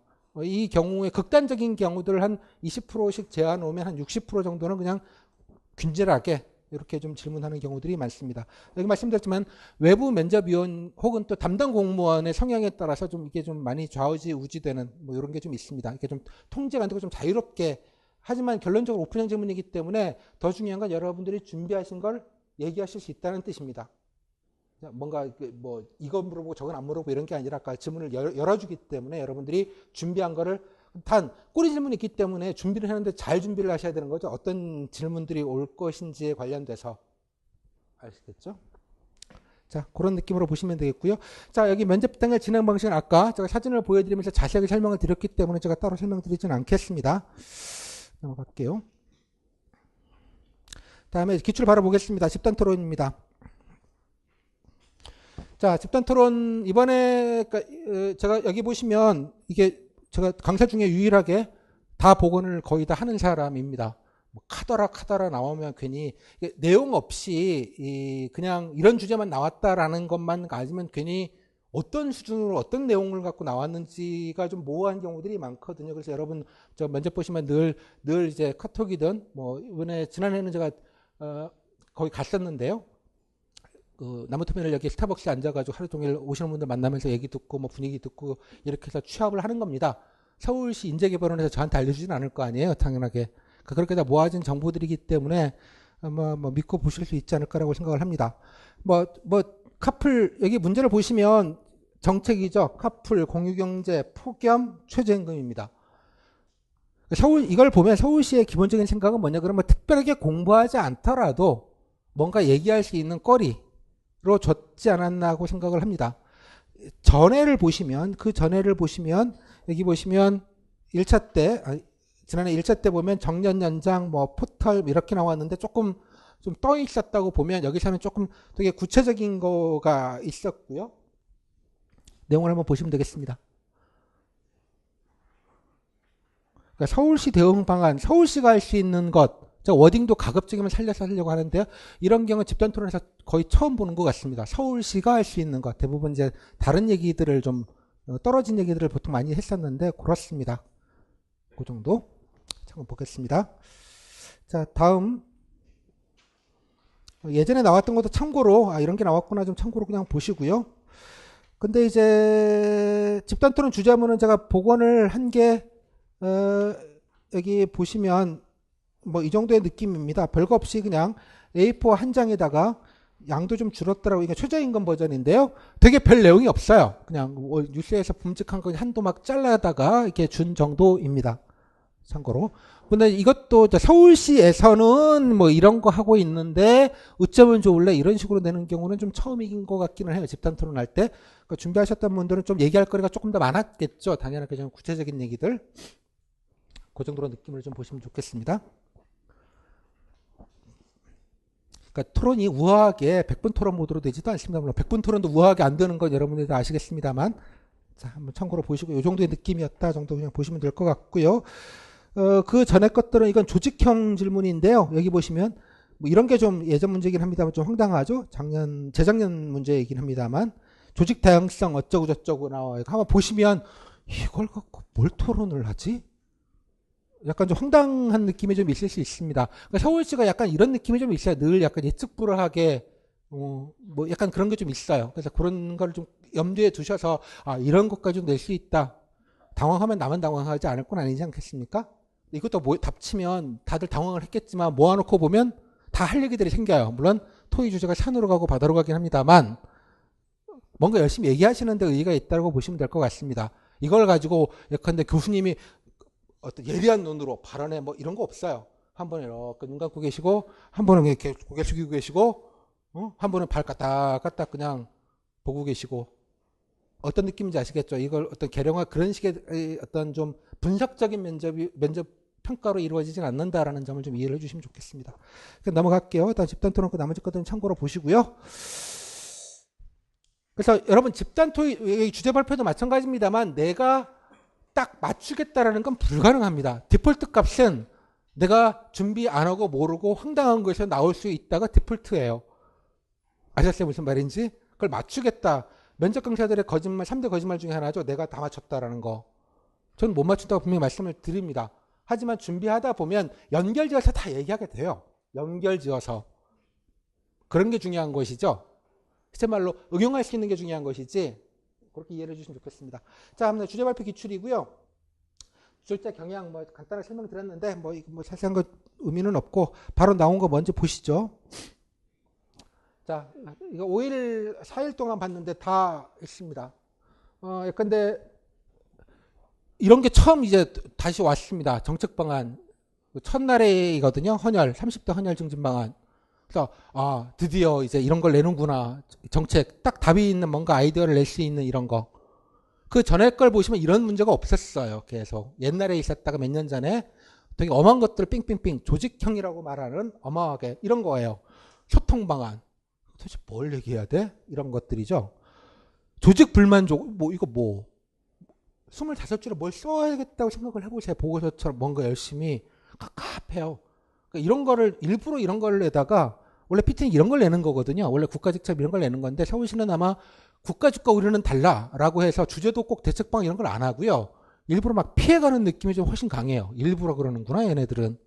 이 경우에 극단적인 경우들 한 20%씩 제한 오면 한 60% 정도는 그냥 균질하게 이렇게 좀 질문하는 경우들이 많습니다. 여기 말씀드렸지만 외부 면접위원 혹은 또 담당 공무원의 성향에 따라서 좀 이게 좀 많이 좌우지우지되는 뭐 이런 게 좀 있습니다. 이렇게 좀 통제가 안 되고 좀 자유롭게 하지만 결론적으로 오픈형 질문이기 때문에 더 중요한 건 여러분들이 준비하신 걸 얘기하실 수 있다는 뜻입니다. 뭔가 뭐 이거 물어보고 저건 안 물어보고 이런 게 아니라 아까 질문을 열어주기 때문에 여러분들이 준비한 거를 단 꼬리 질문이 있기 때문에 준비를 하는데 잘 준비를 하셔야 되는 거죠. 어떤 질문들이 올 것인지에 관련돼서 아시겠죠? 자, 그런 느낌으로 보시면 되겠고요. 자, 여기 면접 등의 진행 방식은 아까 제가 사진을 보여드리면서 자세하게 설명을 드렸기 때문에 제가 따로 설명드리지는 않겠습니다. 넘어갈게요. 다음에 기출 바로 보겠습니다. 집단 토론입니다. 자, 집단 토론 이번에 제가 여기 보시면 이게 제가 강사 중에 유일하게 다 복원을 거의 다 하는 사람입니다. 뭐 카더라 나오면 괜히 내용 없이 그냥 이런 주제만 나왔다라는 것만 가지면 괜히 어떤 수준으로 어떤 내용을 갖고 나왔는지가 좀 모호한 경우들이 많거든요. 그래서 여러분 저 면접 보시면 늘 이제 카톡이든 뭐 이번에 지난해는 제가 거기 갔었는데요. 그 나무터미널 여기 스타벅스에 앉아가지고 하루 종일 오시는 분들 만나면서 얘기 듣고 뭐 분위기 듣고 이렇게 해서 취합을 하는 겁니다. 서울시 인재개발원에서 저한테 알려주진 않을 거 아니에요, 당연하게. 그렇게 다 모아진 정보들이기 때문에 아마 뭐 믿고 보실 수 있지 않을까라고 생각을 합니다. 카풀 여기 문제를 보시면 정책이죠. 카풀, 공유경제, 폭염, 최저임금입니다. 이걸 보면 서울시의 기본적인 생각은 뭐냐 그러면 특별하게 공부하지 않더라도 뭔가 얘기할 수 있는 거리로 줬지 않았나 하고 생각을 합니다. 전해를 보시면 여기 보시면 1차 때 지난해 1차 때 보면 정년 연장 뭐 포털 이렇게 나왔는데 조금 좀 떠 있었다고 보면 여기서는 조금 되게 구체적인 거가 있었고요. 내용을 한번 보시면 되겠습니다. 그러니까 서울시 대응 방안, 서울시가 할 수 있는 것, 워딩도 가급적이면 살려서 하려고 하는데요. 이런 경우 집단 토론에서 거의 처음 보는 것 같습니다. 서울시가 할 수 있는 것, 대부분 이제 다른 얘기들을 좀 떨어진 얘기들을 보통 많이 했었는데 그렇습니다. 그 정도. 잠깐 보겠습니다. 자, 다음. 예전에 나왔던 것도 참고로 이런 게 나왔구나 좀 참고로 그냥 보시고요. 근데 이제 집단 토론 주제문은 제가 복원을 한 게 여기 보시면 뭐 이 정도의 느낌입니다. 별거 없이 그냥 A4 한 장에다가 양도 좀 줄었더라고요. 이게 최저임금 버전인데요. 되게 별 내용이 없어요. 그냥 뉴스에서 봄직한 거 한도 막 잘라다가 이렇게 준 정도입니다. 참고로. 근데 이것도 서울시에서는 뭐 이런 거 하고 있는데 어쩌면 좋을래 이런 식으로 내는 경우는 좀 처음인 것 같기는 해요. 집단 토론할 때. 그러니까 준비하셨던 분들은 좀 얘기할 거리가 조금 더 많았겠죠. 당연하게 좀 구체적인 얘기들. 그 정도로 느낌을 좀 보시면 좋겠습니다. 그러니까 토론이 우아하게 100분 토론 모드로 되지도 않습니다. 물론 100분 토론도 우아하게 안 되는 건 여러분들도 아시겠습니다만, 자, 한번 참고로 보시고 이 정도의 느낌이었다 정도 그냥 보시면 될 것 같고요. 그 전에 것들은 이건 조직형 질문인데요. 여기 보시면 뭐 이런 게 좀 예전 문제이긴 합니다만 좀 황당하죠. 재작년 문제이긴 합니다만 조직 다양성 어쩌고 저쩌고 나와요. 한번 보시면 이걸 갖고 뭘 토론을 하지? 약간 좀 황당한 느낌이 좀 있을 수 있습니다. 그러니까 서울시가 약간 이런 느낌이 좀 있어요. 늘 약간 예측불허하게 뭐 약간 그런 게 좀 있어요. 그래서 그런 걸 좀 염두에 두셔서 이런 것까지 낼 수 있다. 당황하면 나만 당황하지 않을 건 아니지 않겠습니까? 이것도 답치면 다들 당황을 했겠지만 모아놓고 보면 다 할 얘기들이 생겨요. 물론 토의 주제가 산으로 가고 바다로 가긴 합니다만 뭔가 열심히 얘기하시는데 의의가 있다고 보시면 될 것 같습니다. 이걸 가지고 예컨대 교수님이 어떤 예리한 눈으로 발언해 뭐 이런 거 없어요. 한 번에 이렇게 눈 감고 계시고 한 번은 이렇게 고개 숙이고 계시고 한 번은 발 까딱까딱 그냥 보고 계시고 어떤 느낌인지 아시겠죠? 이걸 어떤 계량화 그런 식의 어떤 좀 분석적인 면접 평가로 이루어지진 않는다라는 점을 좀 이해를 해주시면 좋겠습니다. 넘어갈게요. 일단 집단 토론 그 나머지 것들은 참고로 보시고요. 그래서 여러분 집단 토의 주제 발표도 마찬가지입니다만 내가 딱 맞추겠다라는 건 불가능합니다. 디폴트 값은 내가 준비 안 하고 모르고 황당한 것에서 나올 수 있다가 디폴트예요. 아셨어요? 무슨 말인지? 그걸 맞추겠다. 면접 강사들의 거짓말, 3대 거짓말 중에 하나죠. 내가 다 맞췄다라는 거. 저는 못 맞춘다고 분명히 말씀을 드립니다. 하지만 준비하다 보면 연결지어서 다 얘기하게 돼요. 연결지어서. 그런 게 중요한 것이죠. 실제 말로 응용할 수 있는 게 중요한 것이지. 그렇게 이해를 해주시면 좋겠습니다. 자, 한번 주제 발표 기출이고요. 주절자 경향 뭐 간단하게 설명드렸는데 뭐 자세한 거 의미는 없고 바로 나온 거 먼저 보시죠. 자, 이거 5일, 4일 동안 봤는데 다 있습니다. 근데 이런 게 처음 이제 다시 왔습니다. 정책 방안. 첫날이거든요. 헌혈, 30대 헌혈 증진 방안. 그래서 드디어 이제 이런 걸 내는구나. 정책 딱 답이 있는 뭔가 아이디어를 낼 수 있는 이런 거. 그 전에 걸 보시면 이런 문제가 없었어요. 계속 옛날에 있었다가 몇 년 전에 되게 엄한 것들을 삥삥삥 조직형이라고 말하는 어마하게 이런 거예요. 소통 방안. 도대체 뭘 얘기해야 돼? 이런 것들이죠. 조직 불만족 이거 25줄에 뭘 써야겠다고 생각을 해보세요. 보고서처럼 뭔가 열심히 갑갑해요. 그러니까 이런 거를 일부러 이런 걸 내다가 원래 PT는 이런 걸 내는 거거든요. 원래 국가직책 이런 걸 내는 건데 서울시는 아마 국가직과 우리는 달라라고 해서 주제도 꼭 대책방 이런 걸 안 하고요. 일부러 막 피해가는 느낌이 좀 훨씬 강해요. 일부러 그러는구나 얘네들은.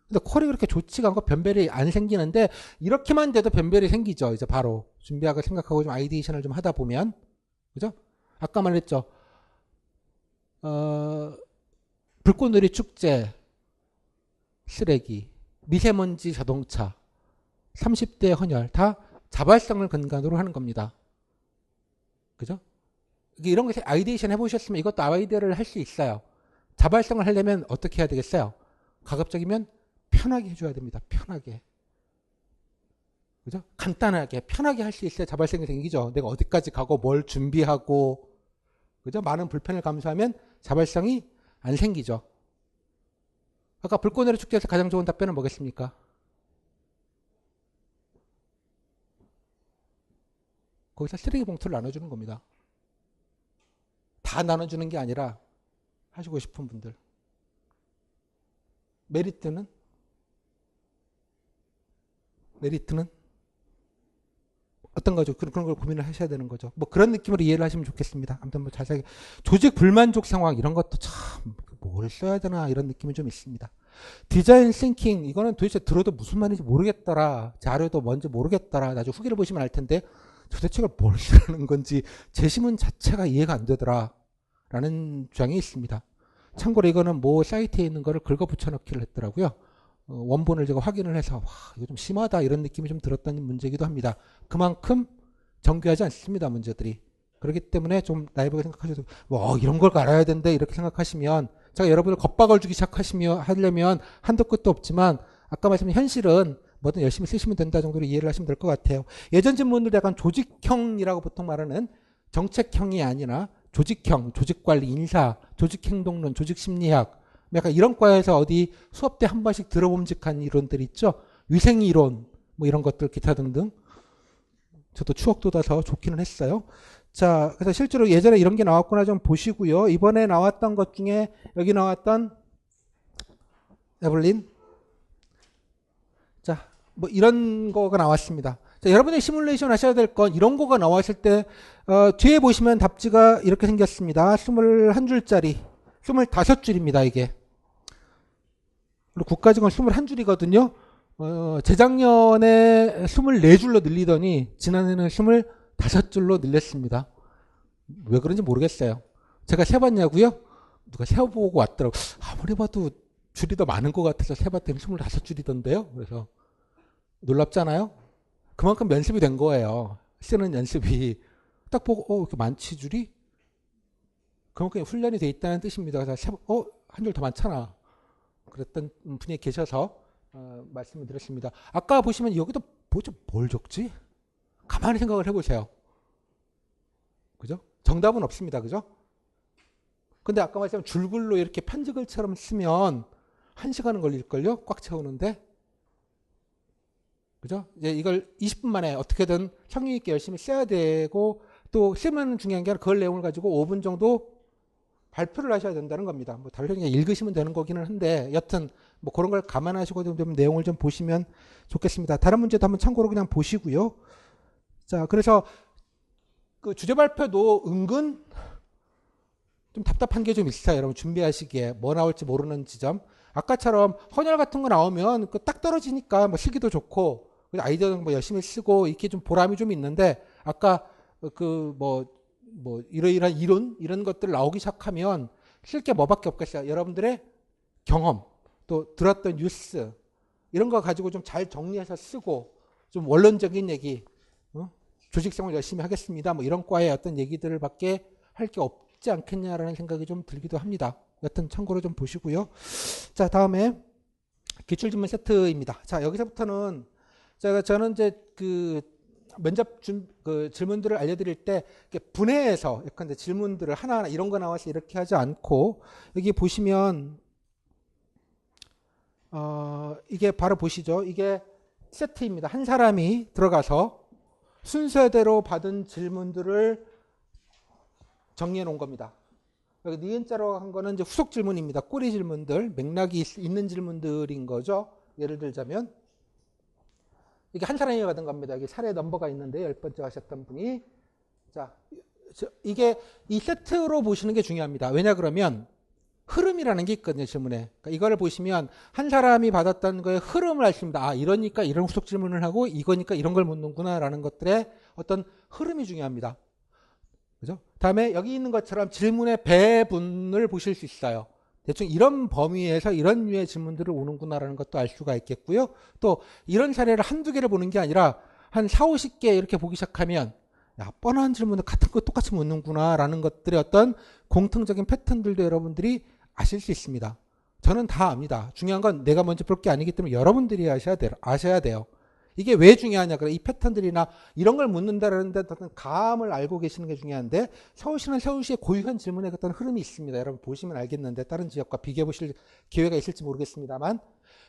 근데 콜이 그렇게 좋지가 않고 변별이 안 생기는데 이렇게만 돼도 변별이 생기죠. 이제 바로 준비하고 생각하고 좀 아이디에이션을 좀 하다 보면 그죠? 아까 말했죠. 불꽃놀이 축제, 쓰레기, 미세먼지 자동차, 30대 헌혈 다 자발성을 근간으로 하는 겁니다. 그죠? 이런 거 아이디에이션 해보셨으면 이것도 아이디어를 할 수 있어요. 자발성을 하려면 어떻게 해야 되겠어요? 가급적이면 편하게 해줘야 됩니다. 편하게. 그죠? 간단하게, 편하게 할 수 있어야 자발성이 생기죠. 내가 어디까지 가고 뭘 준비하고, 그죠? 많은 불편을 감수하면 자발성이 안 생기죠. 아까 불꽃놀이 축제에서 가장 좋은 답변은 뭐겠습니까? 거기서 쓰레기 봉투를 나눠주는 겁니다. 다 나눠주는 게 아니라 하시고 싶은 분들. 메리트는 어떤 거죠? 그런 걸 고민을 하셔야 되는 거죠. 뭐 그런 느낌으로 이해를 하시면 좋겠습니다. 아무튼 뭐 자세하게 조직 불만족 상황 이런 것도 참 뭘 써야 되나 이런 느낌이 좀 있습니다. 디자인 싱킹 이거는 도대체 들어도 무슨 말인지 모르겠더라. 자료도 뭔지 모르겠더라. 나중에 후기를 보시면 알 텐데 도대체 이걸 뭘 쓰라는 건지 제시문 자체가 이해가 안 되더라. 라는 주장이 있습니다. 참고로 이거는 뭐 사이트에 있는 거를 긁어 붙여넣기를 했더라고요. 원본을 제가 확인을 해서 이거 좀 심하다 이런 느낌이 좀 들었던 문제이기도 합니다. 그만큼 정교하지 않습니다. 문제들이. 그렇기 때문에 좀 나이브하게 생각하셔도 이런 걸 알아야 된대 이렇게 생각하시면 제가 여러분을 겁박을 주기 하려면 한도 끝도 없지만 아까 말씀드린 현실은 뭐든 열심히 쓰시면 된다 정도로 이해를 하시면 될 것 같아요. 예전 질문들 약간 조직형이라고 보통 말하는 정책형이 아니라 조직형, 조직관리, 인사, 조직행동론, 조직심리학 약간 이런 과에서 어디 수업 때 한 번씩 들어봄직한 이론들 있죠. 위생이론 뭐 이런 것들 기타 등등. 저도 추억 돋아서 좋기는 했어요. 자, 그래서 실제로 예전에 이런 게 나왔구나 좀 보시고요. 이번에 나왔던 것 중에 여기 나왔던 에블린. 자, 뭐 이런 거가 나왔습니다. 자, 여러분의 시뮬레이션 하셔야 될 건 이런 거가 나왔을 때 뒤에 보시면 답지가 이렇게 생겼습니다. 21줄짜리 25줄입니다. 이게. 그리고 국가직은 21줄이거든요. 재작년에 24줄로 늘리더니 지난해는 25줄로 늘렸습니다. 왜 그런지 모르겠어요. 제가 세봤냐고요? 누가 세어보고 왔더라고요. 아무리 봐도 줄이 더 많은 것 같아서 세봤더니 25줄이던데요. 그래서 놀랍잖아요. 그만큼 연습이 된 거예요. 쓰는 연습이. 딱 보고 이렇게 많지 줄이? 그만큼 훈련이 돼 있다는 뜻입니다. 그래서 한 줄 더 많잖아. 그랬던 분이 계셔서 말씀을 드렸습니다. 아까 보시면 여기도 뭘 적지? 가만히 생각을 해보세요. 그죠? 정답은 없습니다. 그죠? 근데 아까 말씀드린 줄글로 이렇게 편지글처럼 쓰면 1시간은 걸릴걸요? 꽉 채우는데. 그죠? 이제 이걸 20분 만에 어떻게든 성의 있게 열심히 써야 되고 또 쓰면 중요한 게 아니라 그 내용을 가지고 5분 정도 발표를 하셔야 된다는 겁니다. 뭐 다른 그냥 읽으시면 되는 거기는 한데 여튼 뭐 그런 걸 감안하시고 좀 내용을 좀 보시면 좋겠습니다. 다른 문제도 한번 참고로 그냥 보시고요. 자, 그래서 그 주제 발표도 은근 좀 답답한 게 좀 있어요. 여러분 준비하시기에 뭐 나올지 모르는 지점. 아까처럼 헌혈 같은 거 나오면 그 딱 떨어지니까 뭐 실기도 좋고 아이디어는 뭐 열심히 쓰고 이렇게 좀 보람이 좀 있는데 아까 그 뭐 이러이러한 이론 이런 것들 나오기 시작하면 쓸 게 뭐밖에 없겠어요. 여러분들의 경험 또 들었던 뉴스 이런 거 가지고 좀 잘 정리해서 쓰고 좀 원론적인 얘기 조직생활 열심히 하겠습니다. 뭐 이런 과의 어떤 얘기들을 밖에 할 게 없지 않겠냐라는 생각이 좀 들기도 합니다. 여튼 참고로 좀 보시고요. 자, 다음에 기출질문 세트입니다. 자, 여기서부터는 저는 이제 그 면접 그 질문들을 알려드릴 때 분해해서 약간 질문들을 하나하나 이런 거 나와서 이렇게 하지 않고 여기 보시면 이게 바로 보시죠. 이게 세트입니다. 한 사람이 들어가서 순서대로 받은 질문들을 정리해 놓은 겁니다. 여기 니은자로 한 거는 이제 후속 질문입니다. 꼬리 질문들, 맥락이 있는 질문들인 거죠. 예를 들자면 이게 한 사람이 받은 겁니다. 여기 사례 넘버가 있는데 10번째 하셨던 분이 자 이게 이 세트로 보시는 게 중요합니다. 왜냐 그러면 흐름이라는 게 있거든요. 질문에. 그러니까 이거를 보시면 한 사람이 받았던 거의 흐름을 알 수 있습니다. 아 이러니까 이런 후속 질문을 하고 이거니까 이런 걸 묻는구나 라는 것들의 어떤 흐름이 중요합니다. 그죠? 다음에 여기 있는 것처럼 질문의 배분을 보실 수 있어요. 대충 이런 범위에서 이런 류의 질문들을 오는구나라는 것도 알 수가 있겠고요. 또 이런 사례를 한두 개를 보는 게 아니라 한 4, 50개 이렇게 보기 시작하면 야, 뻔한 질문을 같은 거 똑같이 묻는구나라는 것들의 어떤 공통적인 패턴들도 여러분들이 아실 수 있습니다. 저는 다 압니다. 중요한 건 내가 먼저 볼 게 아니기 때문에 여러분들이 아셔야 돼요. 이게 왜 중요하냐? 그래 이 패턴들이나 이런 걸 묻는다라는 데 어떤 감을 알고 계시는 게 중요한데 서울시는 서울시의 고유한 질문에 어떤 흐름이 있습니다. 여러분 보시면 알겠는데 다른 지역과 비교해 보실 기회가 있을지 모르겠습니다만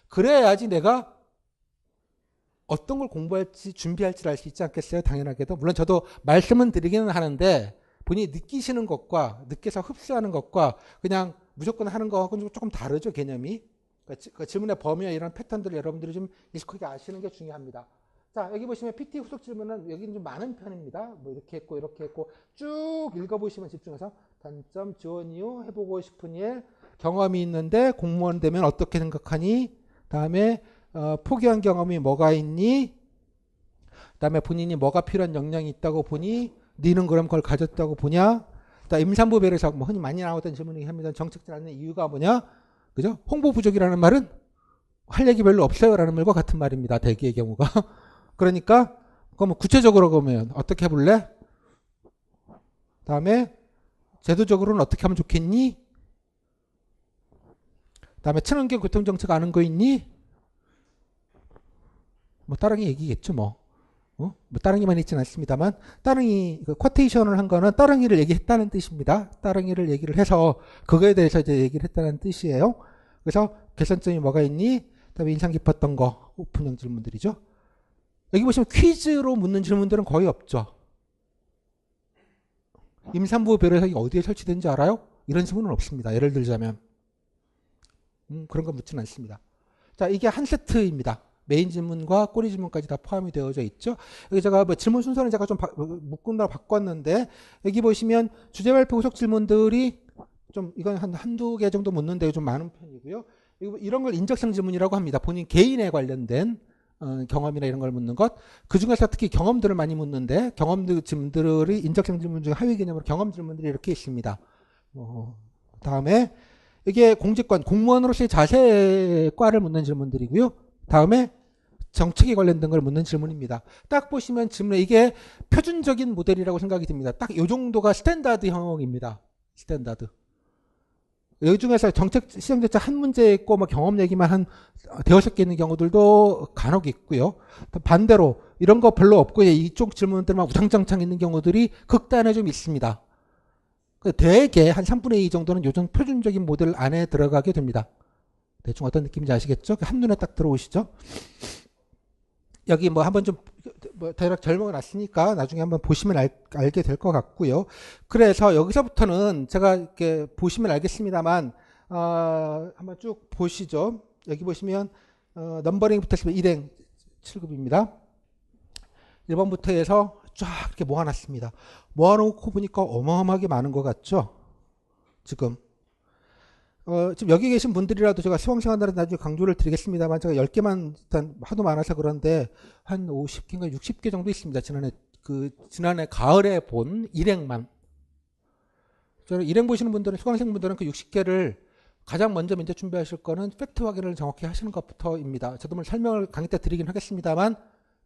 그래야지 내가 어떤 걸 공부할지 준비할지를 알 수 있지 않겠어요? 당연하게도. 물론 저도 말씀은 드리기는 하는데 본인이 느끼시는 것과 느껴서 흡수하는 것과 그냥 무조건 하는 거하고는 조금 다르죠. 개념이. 그 질문의 범위와 이런 패턴들을 여러분들이 좀 익숙하게 아시는 게 중요합니다. 자, 여기 보시면 PT 후속 질문은 여기는 좀 많은 편입니다. 뭐 이렇게 했고 쭉 읽어보시면 집중해서 단점, 지원 이유, 해보고 싶은 일, 경험이 있는데 공무원 되면 어떻게 생각하니? 다음에 포기한 경험이 뭐가 있니? 다음에 본인이 뭐가 필요한 역량이 있다고 보니? 니는 그럼 그걸 가졌다고 보냐? 임산부 배려사 뭐 흔히 많이 나오던 질문이긴 합니다. 정책질 않는 이유가 뭐냐? 그죠? 홍보 부족이라는 말은 할 얘기 별로 없어요라는 말과 같은 말입니다. 대개의 경우가. 그러니까 그럼 구체적으로 그러면 어떻게 해볼래? 다음에 제도적으로는 어떻게 하면 좋겠니? 다음에 친환경 교통정책 아는 거 있니? 뭐 따릉이 얘기겠죠 뭐. 뭐 따릉이만 있지는 않습니다만 따릉이 그 쿼테이션을 한 거는 따릉이를 얘기했다는 뜻입니다. 따릉이를 얘기를 해서 그거에 대해서 이제 얘기를 했다는 뜻이에요. 그래서 개선점이 뭐가 있니? 그다음에 인상 깊었던 거 오픈형 질문들이죠. 여기 보시면 퀴즈로 묻는 질문들은 거의 없죠. 임산부 배려석이 어디에 설치된지 알아요? 이런 질문은 없습니다. 예를 들자면 그런 거 묻지는 않습니다. 자, 이게 한 세트입니다. 메인 질문과 꼬리 질문까지 다 포함이 되어져 있죠. 여기 제가 뭐 질문 순서는 제가 좀 묶은다고 바꿨는데 여기 보시면 주제 발표 후속 질문들이 좀 이건 한두 개 정도 묻는데 좀 많은 편이고요. 이런 걸 인적성 질문이라고 합니다. 본인 개인에 관련된 경험이나 이런 걸 묻는 것. 그 중에서 특히 경험들을 많이 묻는데 경험 질문들이 인적성 질문 중에 하위 개념으로 경험 질문들이 이렇게 있습니다. 다음에 이게 공직관 공무원으로서의 자세과를 묻는 질문들이고요. 다음에 정책에 관련된 걸 묻는 질문입니다. 딱 보시면 질문 이게 표준적인 모델이라고 생각이 듭니다. 딱 이 정도가 스탠다드형입니다. 스탠다드. 여기 중에서 시정정책 한 문제 있고 뭐 경험 얘기만 한 대여섯 개 있는 경우들도 간혹 있고요. 반대로 이런 거 별로 없고 이쪽 질문들만 우장창창 있는 경우들이 극단에 좀 있습니다. 대개 한 3분의 2 정도는 요즘 표준적인 모델 안에 들어가게 됩니다. 대충 어떤 느낌인지 아시겠죠? 한눈에 딱 들어오시죠? 여기 뭐 한번 좀 대략 절명을 놨으니까 나중에 한번 보시면 알게 될 것 같고요. 그래서 여기서부터는 제가 이렇게 보시면 알겠습니다만 한번 쭉 보시죠. 여기 보시면 넘버링부터 해서 일행 7급입니다. 1번부터 해서 쫙 이렇게 모아놨습니다. 모아놓고 보니까 어마어마하게 많은 것 같죠? 지금 여기 계신 분들이라도 제가 수강생활들은 나중에 강조를 드리겠습니다만 제가 10개만 일단 하도 많아서 그런데 한 50개인가 60개 정도 있습니다. 지난해 가을에 본 일행만. 저는 일행 보시는 분들은 수강생분들은 그 60개를 가장 먼저 문제 준비하실 거는 팩트 확인을 정확히 하시는 것부터입니다. 저도 뭐 설명을 강의 때 드리긴 하겠습니다만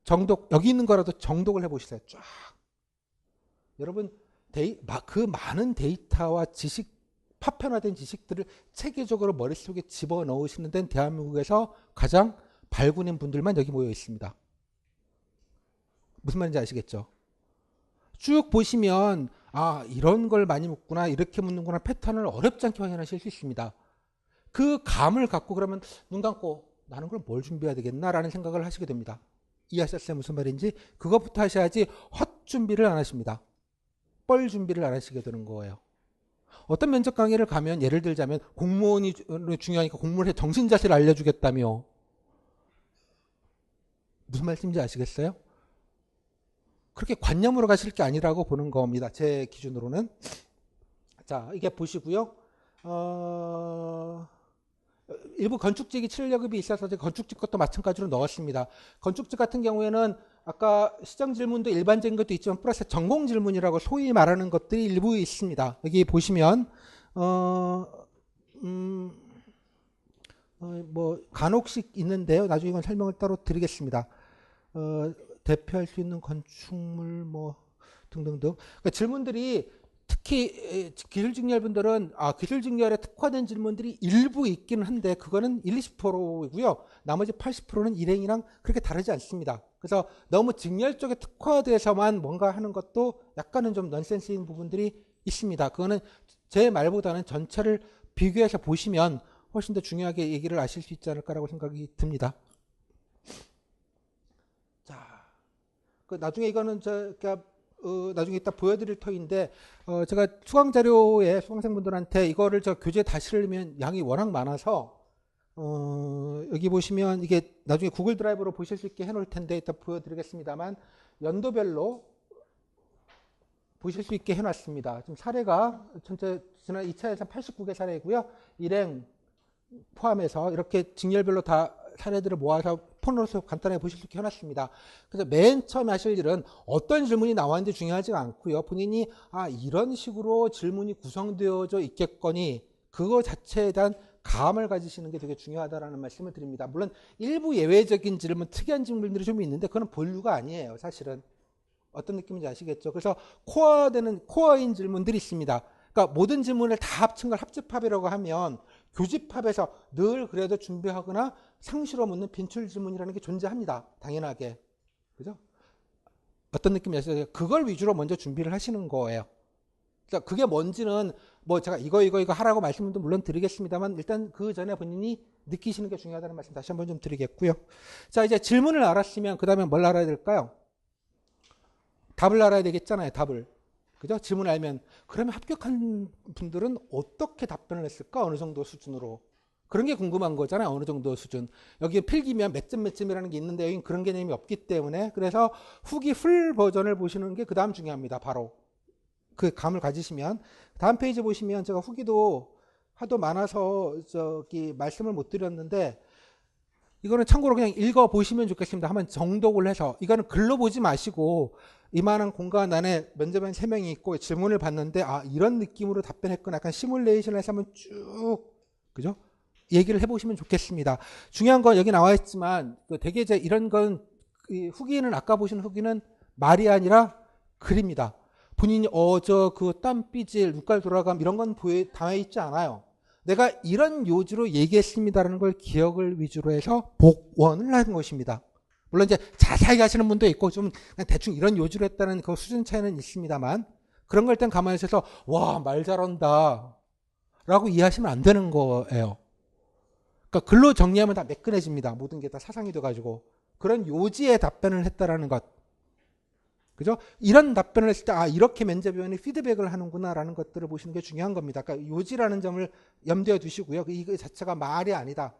정독 여기 있는 거라도 정독을 해보시세요. 쫙. 여러분 그 많은 데이터와 지식 파편화된 지식들을 체계적으로 머릿속에 집어넣으시는 데는 대한민국에서 가장 발군인 분들만 여기 모여 있습니다. 무슨 말인지 아시겠죠? 쭉 보시면 이런 걸 많이 묻구나 이렇게 묻는구나 패턴을 어렵지 않게 확인하실 수 있습니다. 그 감을 갖고 그러면 눈 감고 나는 그럼 뭘 준비해야 되겠나 라는 생각을 하시게 됩니다. 이해하셨어요? 무슨 말인지? 그것부터 하셔야지 헛 준비를 안 하십니다. 뻘 준비를 안 하시게 되는 거예요. 어떤 면접 강의를 가면 예를 들자면 공무원이 중요하니까 공무원의 정신자세를 알려주겠다며 무슨 말씀인지 아시겠어요? 그렇게 관념으로 가실 게 아니라고 보는 겁니다. 제 기준으로는. 자, 이게 보시고요. 일부 건축직이 7월급이 있어서 건축직 것도 마찬가지로 넣었습니다. 건축직 같은 경우에는 아까 시정 질문도 일반적인 것도 있지만 플러스 전공 질문이라고 소위 말하는 것들이 일부 있습니다. 여기 보시면 뭐 간혹씩 있는데요. 나중에 이건 설명을 따로 드리겠습니다. 대표할 수 있는 건축물 뭐 등등등. 그러니까 질문들이 특히 기술직렬분들은 기술직렬에 특화된 질문들이 일부 있기는 한데 그거는 20%이고요. 나머지 80%는 일행이랑 그렇게 다르지 않습니다. 그래서 너무 직렬 쪽에 특화돼서만 뭔가 하는 것도 약간은 좀 넌센스인 부분들이 있습니다. 그거는 제 말보다는 전체를 비교해서 보시면 훨씬 더 중요하게 얘기를 아실 수 있지 않을까라고 생각이 듭니다. 자, 나중에 이거는 제가 나중에 이따 보여드릴 터인데 제가 수강 자료에 수강생분들한테 이거를 저 교재 다시 읽으면 양이 워낙 많아서 여기 보시면 이게 나중에 구글 드라이브로 보실 수 있게 해놓을 텐데 이따 보여드리겠습니다만 연도별로 보실 수 있게 해놨습니다. 지금 사례가 전체 지난 2차에서 89개 사례이고요. 일행 포함해서 이렇게 직렬별로 다 사례들을 모아서 폰으로서 간단하게 보실 수 있게 해놨습니다. 그래서 맨 처음에 하실 일은 어떤 질문이 나왔는지 중요하지 않고요. 본인이 이런 식으로 질문이 구성되어져 있겠거니 그거 자체에 대한 감을 가지시는 게 되게 중요하다라는 말씀을 드립니다. 물론 일부 예외적인 질문, 특이한 질문들이 좀 있는데 그건 본류가 아니에요. 사실은. 어떤 느낌인지 아시겠죠? 그래서 코어인 질문들이 있습니다. 그러니까 모든 질문을 다 합친 걸 합집합이라고 하면 교집합에서 늘 그래도 준비하거나 상시로 묻는 빈출 질문이라는 게 존재합니다. 당연하게. 그죠? 어떤 느낌이었어요? 그걸 위주로 먼저 준비를 하시는 거예요. 그러니까 그게 뭔지는 뭐 제가 이거 하라고 말씀도 물론 드리겠습니다만 일단 그 전에 본인이 느끼시는 게 중요하다는 말씀 다시 한번 좀 드리겠고요. 자, 이제 질문을 알았으면 그 다음에 뭘 알아야 될까요? 답을 알아야 되겠잖아요. 답을. 그죠? 질문을 알면 그러면 합격한 분들은 어떻게 답변을 했을까? 어느 정도 수준으로. 그런 게 궁금한 거잖아요. 어느 정도 수준. 여기 필기면 몇 점 몇 점이라는 게 있는데 여기는 그런 개념이 없기 때문에 그래서 후기 풀 버전을 보시는 게 그 다음 중요합니다. 바로. 그 감을 가지시면 다음 페이지 보시면 제가 후기도 하도 많아서 저기 말씀을 못 드렸는데 이거는 참고로 그냥 읽어 보시면 좋겠습니다. 한번 정독을 해서 이거는 글로 보지 마시고 이만한 공간 안에 면접관 3명이 있고 질문을 받는데 아 이런 느낌으로 답변했구나 약간 시뮬레이션을 해서 한번 쭉 그죠? 얘기를 해보시면 좋겠습니다. 중요한 건 여기 나와 있지만 되게 이제 이런 건 후기는 아까 보신 후기는 말이 아니라 글입니다. 본인이 저 그 땀삐질 눈깔 돌아감 이런 건 담아 있지 않아요. 내가 이런 요지로 얘기했습니다라는 걸 기억을 위주로 해서 복원을 하는 것입니다. 물론 이제 자세하게 하시는 분도 있고 좀 그냥 대충 이런 요지로 했다는 그 수준 차이는 있습니다만 그런 걸 일단 가만히 있어서 와, 말 잘한다 라고 이해하시면 안 되는 거예요. 그러니까 글로 정리하면 다 매끈해집니다. 모든 게 다 사상이 돼가지고 그런 요지에 답변을 했다라는 것. 그죠? 이런 답변을 했을 때, 아, 이렇게 면접위원이 피드백을 하는구나라는 것들을 보시는 게 중요한 겁니다. 그러니까 요지라는 점을 염두에 두시고요. 이거 자체가 말이 아니다.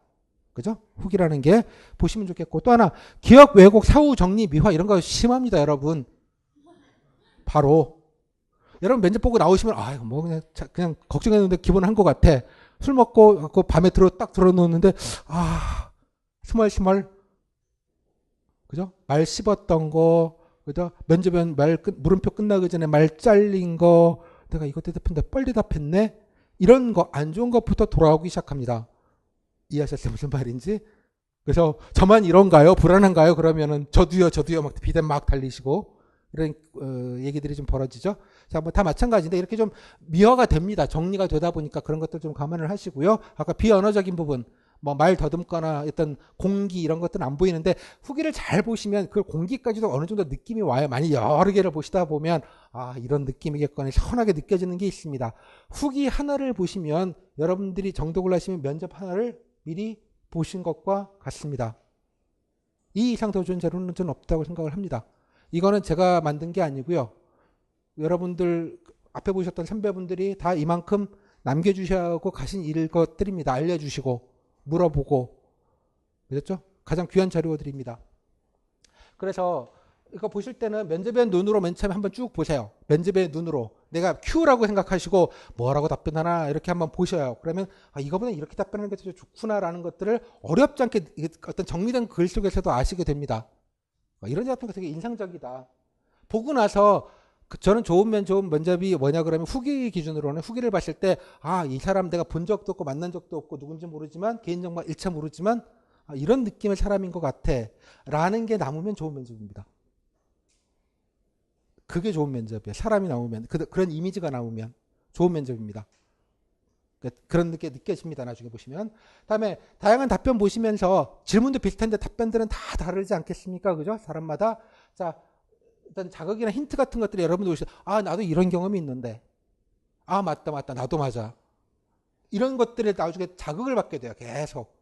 그죠? 후기라는 게 보시면 좋겠고. 또 하나, 기억, 왜곡, 사후 정리, 미화 이런 거 심합니다, 여러분. 바로. 여러분 면접 보고 나오시면, 아, 이거 뭐 그냥 걱정했는데 기본 한 것 같아. 술 먹고 그 밤에 딱 들어놓는데, 아, 스멀스멀. 그죠? 말 씹었던 거, 그죠? 면접은 물음표 끝나기 전에 말 잘린 거, 내가 이거 대답했는데 빨리 답했네? 이런 거, 안 좋은 것부터 돌아오기 시작합니다. 이해하셨어요? 무슨 말인지? 그래서 저만 이런가요? 불안한가요? 그러면은 저도요 막 비단 막 달리시고 이런 얘기들이 좀 벌어지죠. 자, 뭐 다 마찬가지인데 이렇게 좀 미화가 됩니다. 정리가 되다 보니까 그런 것들 좀 감안을 하시고요. 아까 비언어적인 부분, 뭐 말 더듬거나 어떤 공기 이런 것들은 안 보이는데 후기를 잘 보시면 그 공기까지도 어느 정도 느낌이 와요. 많이 여러 개를 보시다 보면 아, 이런 느낌이겠거니 시원하게 느껴지는 게 있습니다. 후기 하나를 보시면 여러분들이 정독을 하시면 면접 하나를 미리 보신 것과 같습니다. 이 이상 더 좋은 자료는 저는 없다고 생각을 합니다. 이거는 제가 만든 게 아니고요. 여러분들 앞에 보셨던 선배분들이 다 이만큼 남겨주셔고 가신 일 것들입니다. 알려주시고 물어보고 그렇죠? 가장 귀한 자료들입니다. 그래서 이거 보실 때는 면접의 눈으로 맨 처음에 한번 쭉 보세요. 면접의 눈으로 내가 Q라고 생각하시고 뭐라고 답변하나 이렇게 한번 보셔요. 그러면 아, 이거보다 이렇게 답변하는 게 더 좋구나라는 것들을 어렵지 않게 어떤 정리된 글 속에서도 아시게 됩니다. 이런 작품 되게 인상적이다. 보고 나서 저는 좋은 면접이 뭐냐 그러면 후기 기준으로는 후기를 봤을 때 아, 이 사람 내가 본 적도 없고 만난 적도 없고 누군지 모르지만 개인정보 1차 모르지만 아, 이런 느낌의 사람인 것 같아 라는 게 남으면 좋은 면접입니다. 그게 좋은 면접이에요. 사람이 나오면 그런 이미지가 나오면 좋은 면접입니다. 그런 게 느껴집니다. 나중에 보시면. 다음에 다양한 답변 보시면서 질문도 비슷한데 답변들은 다 다르지 않겠습니까? 그죠? 사람마다. 자, 일단 자극이나 힌트 같은 것들이 여러분들 오시죠. 아, 나도 이런 경험이 있는데. 아, 맞다. 나도 맞아. 이런 것들에 나중에 자극을 받게 돼요. 계속.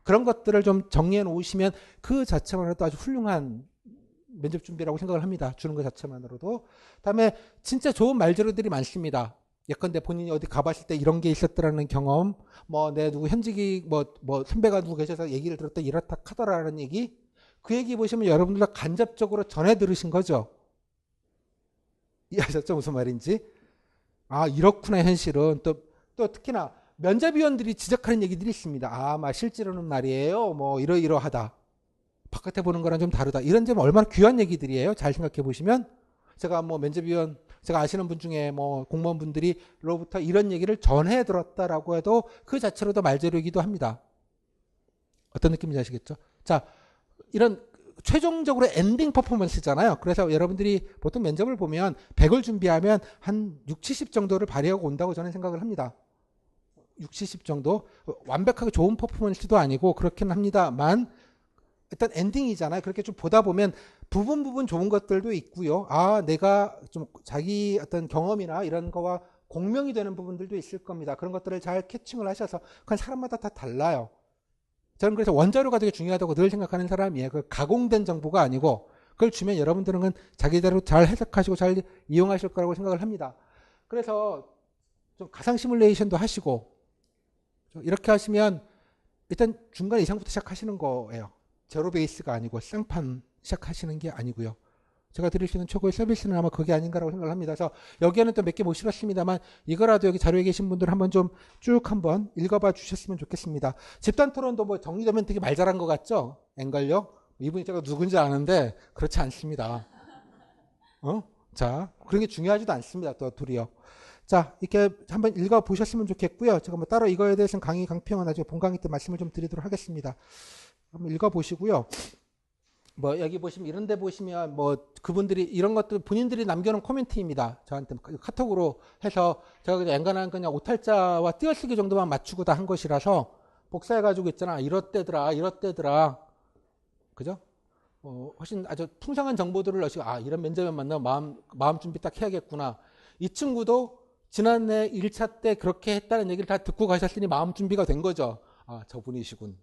그런 것들을 좀 정리해 놓으시면 그 자체만으로도 아주 훌륭한 면접 준비라고 생각을 합니다. 주는 것 자체만으로도. 다음에 진짜 좋은 말재료들이 많습니다. 예컨대 본인이 어디 가봤을 때 이런 게 있었더라는 경험, 뭐 내 누구 현직이 뭐 선배가 누구 계셔서 얘기를 들었다 이렇다 하더라라는 얘기, 그 얘기 보시면 여러분들 다 간접적으로 전해 들으신 거죠. 이해하셨죠? 무슨 말인지? 아, 이렇구나 현실은. 또 특히나 면접위원들이 지적하는 얘기들이 있습니다. 아, 막 실제로는 말이에요. 뭐 이러이러하다. 바깥에 보는 거랑 좀 다르다. 이런 점 얼마나 귀한 얘기들이에요. 잘 생각해 보시면 제가 뭐 면접위원 제가 아시는 분 중에 뭐 공무원분들이로부터 이런 얘기를 전해 들었다라고 해도 그 자체로도 말재료이기도 합니다. 어떤 느낌인지 아시겠죠? 자, 이런 최종적으로 엔딩 퍼포먼스잖아요. 그래서 여러분들이 보통 면접을 보면 100을 준비하면 한 6, 70 정도를 발휘하고 온다고 저는 생각을 합니다. 60, 70 정도 완벽하게 좋은 퍼포먼스도 아니고 그렇긴 합니다만 일단 엔딩이잖아요. 그렇게 좀 보다 보면 부분 좋은 것들도 있고요. 아, 내가 좀 자기 어떤 경험이나 이런 거와 공명이 되는 부분들도 있을 겁니다. 그런 것들을 잘 캐칭을 하셔서 그건 사람마다 다 달라요. 저는 그래서 원자료가 되게 중요하다고 늘 생각하는 사람이에요. 그 가공된 정보가 아니고 그걸 주면 여러분들은 그건 자기대로 잘 해석하시고 잘 이용하실 거라고 생각을 합니다. 그래서 좀 가상 시뮬레이션도 하시고 이렇게 하시면 일단 중간 이상부터 시작하시는 거예요. 제로 베이스가 아니고 생판 시작하시는 게 아니고요. 제가 드릴 수 있는 최고의 서비스는 아마 그게 아닌가라고 생각을 합니다. 그래서 여기에는 또 몇 개 못 실었습니다만 이거라도 여기 자료에 계신 분들 한번 좀 쭉 한번 읽어봐 주셨으면 좋겠습니다. 집단 토론도 뭐 정리되면 되게 말 잘한 것 같죠? 앵걸요? 이분이 제가 누군지 아는데 그렇지 않습니다. 자, 그런 게 중요하지도 않습니다. 또 둘이요. 자, 이렇게 한번 읽어보셨으면 좋겠고요. 제가 뭐 따로 이거에 대해서는 강평은 나중에 본 강의 때 말씀을 좀 드리도록 하겠습니다. 한번 읽어보시고요. 뭐 여기 보시면 이런 데 보시면 뭐 그분들이 이런 것들 본인들이 남겨놓은 코멘트입니다. 저한테 카톡으로 해서 제가 그냥 엔간한 그냥 오탈자와 띄어쓰기 정도만 맞추고 다 한 것이라서 복사해가지고 있잖아. 이렇대더라. 그죠? 훨씬 아주 풍성한 정보들을 넣으시고 아 이런 면접에 만나면 마음 준비 딱 해야겠구나. 이 친구도 지난해 1차 때 그렇게 했다는 얘기를 다 듣고 가셨으니 마음 준비가 된 거죠. 아 저분이시군.